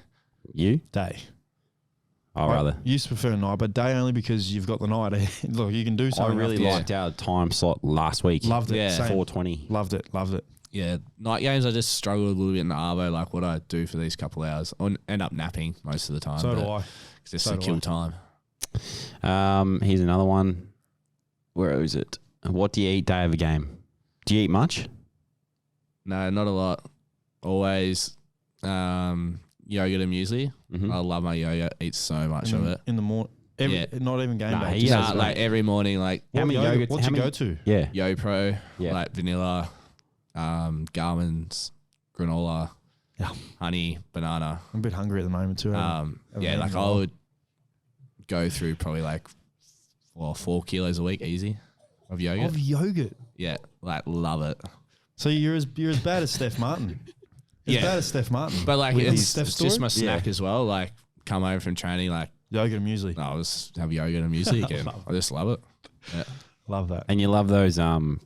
You? Day. I'd rather. I used to prefer night, but day only because you've got the night. Look, you can do I something. really after- liked our time slot last week. Loved it. Yeah. Same. 4:20. Loved it. Loved it. Yeah, night games I just struggle a little bit in the arvo, like what I do for these couple hours. I end up napping most of the time. So do I. It's just So to do kill I. time. Here's another one. Where is it? What do you eat day of a game? Do you eat much? No, not a lot. Always yogurt and muesli. Mhm. I love my yogurt. Eat so much of it. In the morning. Yeah. Not even game Nah, day. he Just has Nah, it. like every morning, like How many yogurts? What's how your many- go-to? Yeah. YoPro, Yeah. like vanilla, Garmin's, granola, Yeah. honey, banana. I'm a bit hungry at the moment too. haven't Yeah, eaten like a I while. would go through probably like 4 kilos a week easy of yogurt. Of yogurt. Yeah, like love it. So you're as bad as Steph Martin. As Yeah. bad as Steph Martin. But like With his it's Steph just my story? snack as well. Like come home from training, like Yogurt and muesli. I'll just have yogurt and muesli again. I just love it. Yeah. Love that. And you love those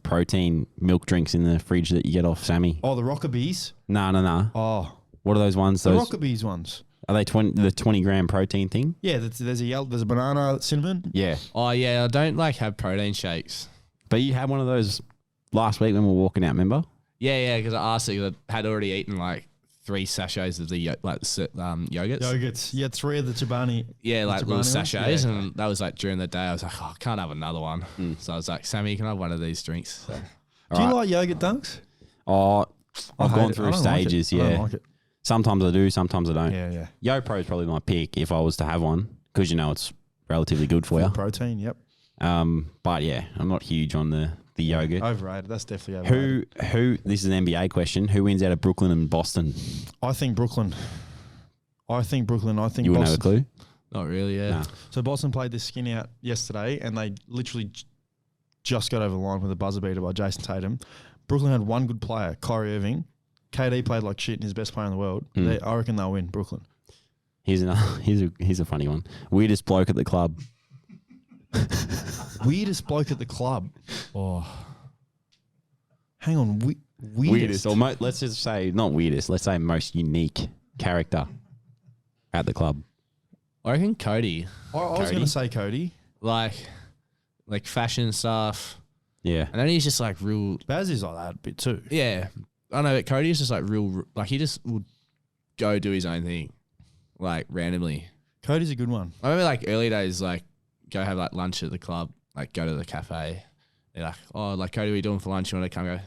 protein milk drinks in the fridge that you get off Sammy? Oh, the Rockabees. No. Oh, What are those ones? the Those Rockabees ones. are they 20 gram protein thing? Yeah, there's a banana cinnamon. Yeah. Oh yeah, I don't like have protein shakes. But you had one of those last week when we were walking out, remember? Yeah, because I asked it 'cause I had already eaten like 3 sachets of the yogurts. Yogurts. You had 3 of the Chobani. Yeah, like Chobani little ones? sachets, Yeah, and that was like during the day. I was like, oh, I can't have another one. So I was like, Sammy, can I have one of these drinks? So, Do you like yogurt dunks? Oh, I've I gone hate it. through I don't like it. stages, I yeah. don't like it. Sometimes I do, sometimes I don't. Yeah. YoPro is probably my pick if I was to have one because you know it's relatively good for you. Protein, yep. But yeah, I'm not huge on the yogurt. Overrated. That's definitely overrated. Who? This is an NBA question. Who wins out of Brooklyn and Boston? I think Brooklyn. I think You wouldn't Boston. have a clue. not really. Yeah. Nah. So Boston played this skin out yesterday, and they literally just got over the line with a buzzer beater by Jason Tatum. Brooklyn had one good player, Kyrie Irving. KD played like shit and he's the best player in the world. I reckon they'll win, Brooklyn. Here's a funny one. Weirdest bloke at the club. Weirdest bloke at the club. Oh, Hang on, weirdest. Or let's just say not weirdest. Let's say most unique character at the club. I reckon Cody, I was Cody? going to say Cody. like fashion stuff, Yeah. and then he's just like real. Baz is like that a bit too. Yeah, I know, but Cody is just like real. Like he just would go do his own thing, like randomly. Cody's a good one. I remember like early days, like go have like lunch at the club, like go to the cafe. They're like, oh, like Cody, what are you doing for lunch? You want to come? Go?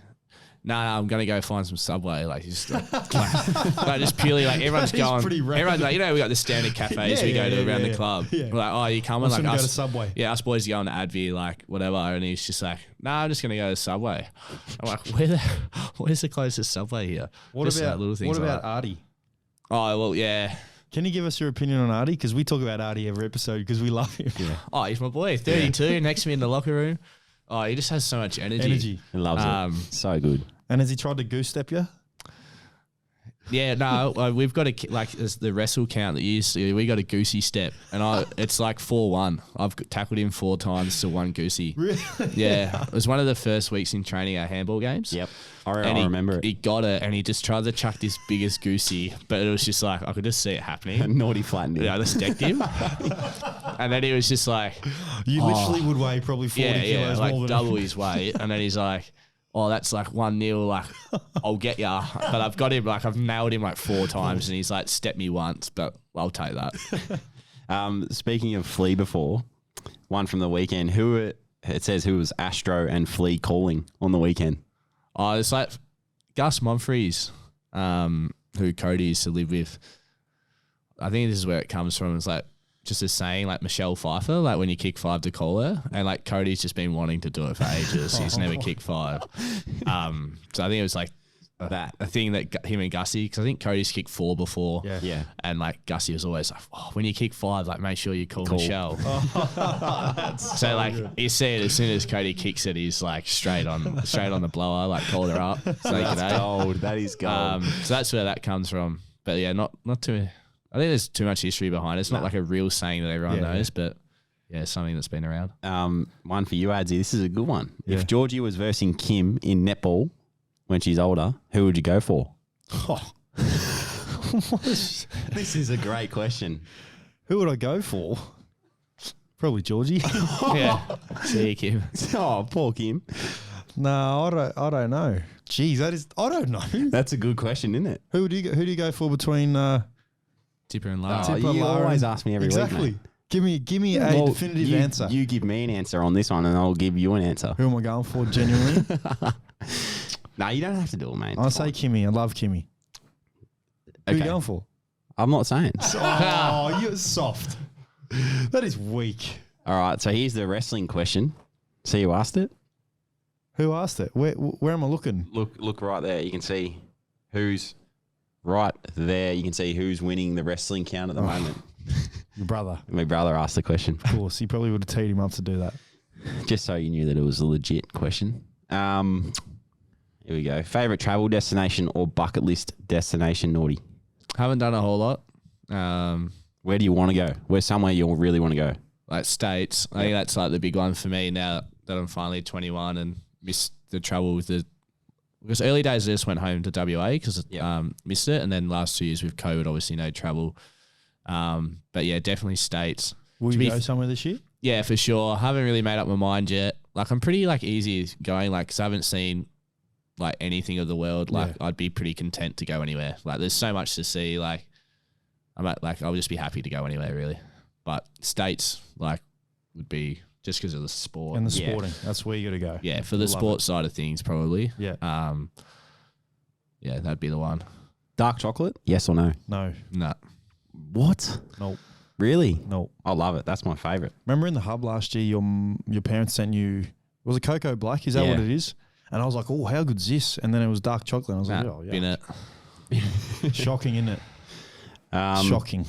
No, I'm gonna go find some Subway. Like just like just purely like everyone's That is going. pretty random. Everyone's like, you know, we got the standard cafes we go to around the club. Yeah. We're like, oh, you coming? I'm Like going to go to us, Subway. yeah, us boys going to Advie, like whatever. And he's just like, nah, I'm just gonna go to Subway. I'm like, where's the closest Subway here? What Just, about like, little things what like about that. Artie? Oh well, yeah. Can you give us your opinion on Artie? Because we talk about Artie every episode because we love him. Oh, he's my boy. 32, next to me in the locker room. Oh, he just has so much energy. He loves it. So good. And has he tried to goose step you? Yeah, no, we've got as the wrestle count that you used to, we got a goosey step, and it's like 4-1. I've tackled him 4 times to 1 goosey. Really? Yeah, it was one of the first weeks in training our handball games. Yep. And I remember it. He got it, and he just tried to chuck this biggest goosey, but it was just like I could just see it happening. Naughty flattened him. Yeah, I just decked him, and then he was just like, You literally would weigh probably 40 yeah, kilos like more than double his weight, and then he's like, oh, that's like 1-0, like, I'll get ya. But I've got him, like, I've nailed him like 4 times and he's like, step me once, but I'll take that. Speaking of Flea before, one from the weekend, it says who was Astro and Flea calling on the weekend? Oh, it's like Gus Monfries, who Cody used to live with. I think this is where it comes from. It's like just a saying, like Michelle Pfeiffer, like when you kick 5 to call her. And like Cody's just been wanting to do it for ages. He's never kicked 5. So I think it was like a thing that him and Gussie, because I think Cody's kicked 4 before. Yeah. And like Gussie was always like, oh, when you kick 5, like make sure you call Michelle. So like you see it as soon as Cody kicks it, he's like straight on the blower, like called her up. So That's gold. That is gold. So that's where that comes from. But yeah, not too. I think there's too much history behind it. It's not like a real saying that everyone knows, but yeah, something that's been around. One for you, Adsy. This is a good one. Yeah. If Georgie was versing Kim in netball when she's older, who would you go for? This is a great question. Who would I go for? Probably Georgie. Yeah. See you, Kim. Oh, poor Kim. No, I don't know. Jeez, I don't know. That's a good question, isn't it? Who do you go for between Tipper and Lara. Oh, Tipper, you Lara, always ask me every exactly. week, Give me a Well, definitive answer. You give me an answer on this one, and I'll give you an answer. Who am I going for? Genuinely, No, you don't have to do it, mate. I'll say Kimmy. I love Kimmy. Who are you going for? I'm not saying. Oh, you're soft. That is weak. All right, so here's the wrestling question. See who asked it? Who asked it? Where am I looking? Look right there. You can see who's right there. You can see who's winning the wrestling count at the moment. Your brother. My brother asked the question. Of course, he probably would have teed him up to do that. Just so you knew that it was a legit question. Here we go. Favorite travel destination or bucket list destination, Naughty? Haven't done a whole lot. Where do you want to go? Where's somewhere you really want to go? Like States. I think that's like the big one for me now that I'm finally 21 and missed the travel with because early days I just went home to WA because missed it, and then last 2 years with COVID, obviously no travel. But yeah, definitely States. Will you go somewhere this year? Yeah, for sure. I haven't really made up my mind yet. Like I'm pretty like easy going, like because I haven't seen like anything of the world. Like I'd be pretty content to go anywhere. Like there's so much to see. Like I'll just be happy to go anywhere really. But States like would be just because of the sport and the sporting. That's where you got to go. Yeah, for the sport side of things, probably. Yeah. Yeah, that'd be the one. Dark chocolate? Yes or no? No. No. What? Nope. Really? Nope. I love it. That's my favourite. Remember in the hub last year, your parents sent you, was it Cocoa Black? Is that what it is? And I was like, oh, how good's this? And then it was dark chocolate. And I was like, oh, yeah. Been it. Shocking, isn't it? Shocking.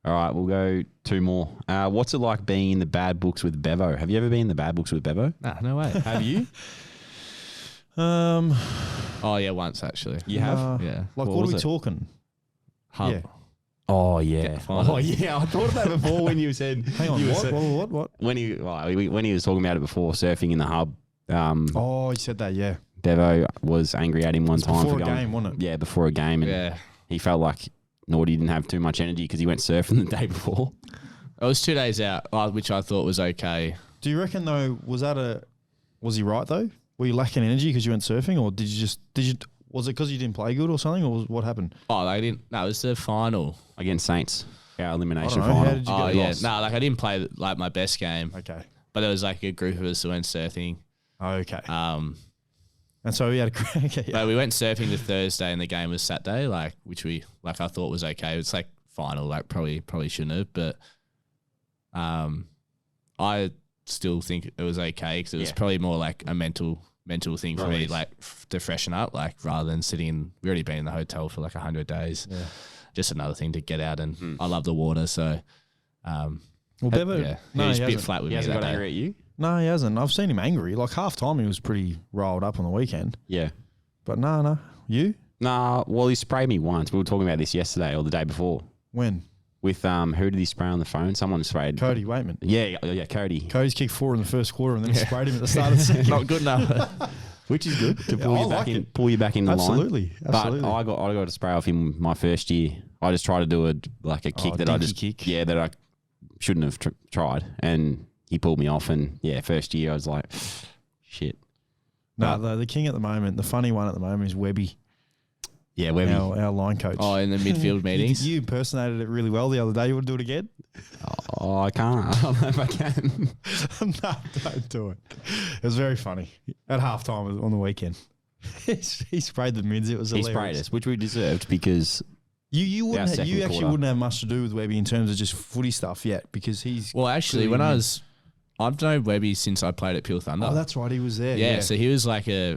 All right, we'll go 2 more. What's it like being in the bad books with Bevo? Have you ever been in the bad books with Bevo? Nah, no way. Have you? Oh yeah, once actually. You have? Yeah. Like, what are we talking? Hub. Yeah. Oh yeah. Final. Oh yeah. I thought of that before when you said. Hang on. What? When he was talking about it before, surfing in the hub. Oh, you said that. Yeah. Bevo was angry at him one time before for a going. game, wasn't it? Yeah, before a game, and he felt like Naughty didn't have too much energy because he went surfing the day before. It was 2 days out, which I thought was okay. Do you reckon though? Was he right though? Were you lacking energy because you went surfing, or was it because you didn't play good or something, or what happened? Oh, they didn't. No, it was the final Against Saints, our elimination I don't know, final. how did you get lost? No, like I didn't play like my best game. Okay. But there was like a group of us that went surfing. Okay. And so we had a okay. Yeah. But we went surfing the Thursday and the game was Saturday, like which we like I thought was okay. It's like final, like probably shouldn't have, but I still think it was okay because it was probably more like a mental thing for me, like to freshen up, like rather than sitting. We already been in the hotel for like 100 days. Yeah. Just another thing to get out, and I love the water, so. Well, Bevo, he was a bit flat with me. He hasn't that got day. angry at you? No, he hasn't. I've seen him angry. Like half time, he was pretty riled up on the weekend. Yeah. But no. You? Nah, well, he sprayed me once. We were talking about this yesterday or the day before. When? With, who did he spray on the phone? Someone sprayed. Cody Waitman. Yeah, Cody. Cody's kicked 4 in the first quarter and then sprayed him at the start of the second. Not good enough. Which is good to pull you back in the line. Absolutely. But I got a spray off him my first year. I just tried to do a kick that I just kick. Yeah, that I shouldn't have tried, and he pulled me off. And yeah, first year I was like, shit. No, the king at the moment, the funny one at the moment is Webby. Yeah, Webby. Our line coach. Oh, in the midfield meetings. You impersonated it really well the other day. You want to do it again? Oh, I can't. I don't know if I can. No, don't do it. It was very funny. At halftime on the weekend. He sprayed the mids. It was He hilarious. sprayed us, which we deserved because You Our second actually quarter. wouldn't have much to do with Webby in terms of just footy stuff yet because he's. Well, actually, when I've known Webby since I played at Peel Thunder. Oh, that's right. He was there. Yeah, so he was like a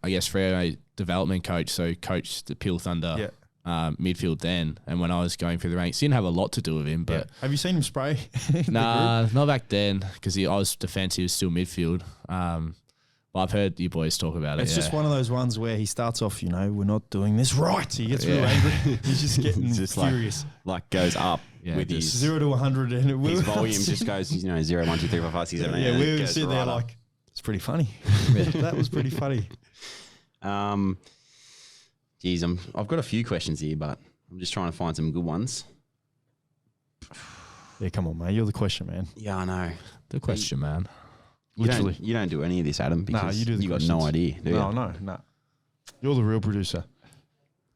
Freo development coach, so coached the Peel Thunder midfield then. And when I was going through the ranks, didn't have a lot to do with him, but have you seen him spray? nah, not back then because I was defense, he was still midfield. But I've heard you boys talk about it. It's just one of those ones where he starts off, we're not doing this right. He gets really angry. He's just getting just furious. like goes up with his 0 to 100, and his volume just goes 0, 1, 2, 3, 4, 5, 6, 7, 8. Yeah, we were goes sitting there right up. like, it's pretty funny. That was pretty funny. Geez, I've got a few questions here, but I'm just trying to find some good ones. Yeah, come on, mate. You're the question, man. Yeah, I know. the question, man. Literally. You don't do any of this, Adam, because you do the you got no questions. idea, do you? No. You're the real producer.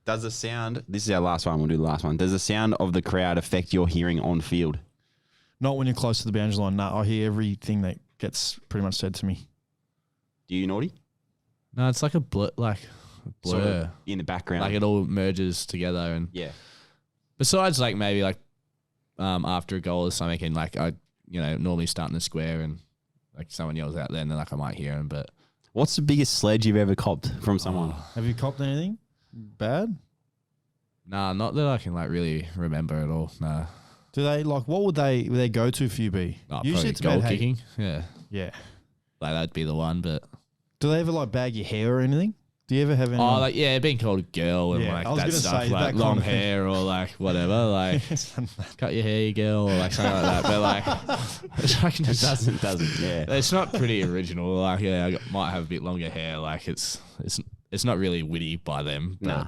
Does the sound, this is our last one, we'll do the last one. Does the sound of the crowd affect your hearing on field? Not when you're close to the boundary line. No, I hear everything that gets pretty much said to me. Do you, Naughty? No, it's like a blur. Sort of in the background. Like it all merges together. And yeah. besides, like maybe like after a goal or something, and like I, normally start in the square and like someone yells out there, and then like I might hear them. But What's the biggest sledge you've ever copped from someone? Have you copped anything bad? nah, not that I can like really remember at all. Nah, Do they what would they go to for you be? usually it's goal about kicking. Yeah, Yeah. like that'd be the one. But Do they ever bag your hair or anything? Do you ever have any? being called a girl and Yeah, I was like that gonna stuff, say, like that kind long of thing. hair or like whatever, like cut your hair, you girl, or like something like that. But like, It doesn't, yeah. it's not pretty original. Like, I might have a bit longer hair. Like, it's not really witty by them. But,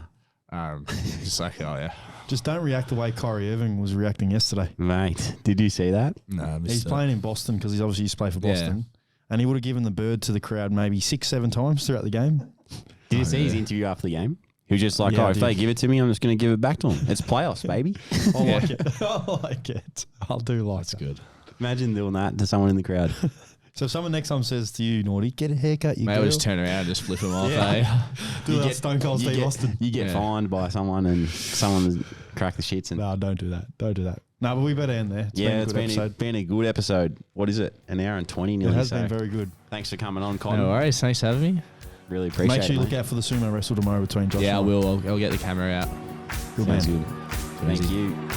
just like, oh yeah, Just don't react the way Kyrie Irving was reacting yesterday. Mate, did you see that? no, He's playing in Boston because he's obviously used to play for Yeah. Boston. And he would have given the bird to the crowd maybe 6-7 times throughout the game. Did you see his interview after the game? He was just like, Yeah, I if did. they give it to me, I'm just going to give it back to them. It's playoffs, baby. I like it. I like it. I'll do like That's that. good. Imagine doing that to someone in the crowd. So if someone next time says to you, Naughty, get a haircut, you Maybe girl. I'll just turn around and just flip them off. Yeah. Eh? Do that Stone Cold Steve Austin. You get Yeah. fined by someone and someone crack the shits. And No, don't do that. Don't do that. No, but we better end there. it's been a good episode. been a good episode. What is it? An hour and 20 nearly. It has so been very good. thanks for coming on, Cotton. No worries. Thanks for having me. Really appreciate Make sure you it. look out for the sumo wrestle tomorrow between Josh Yeah, I and I. will. I'll get the camera out. Good man. Sounds good. Thank you.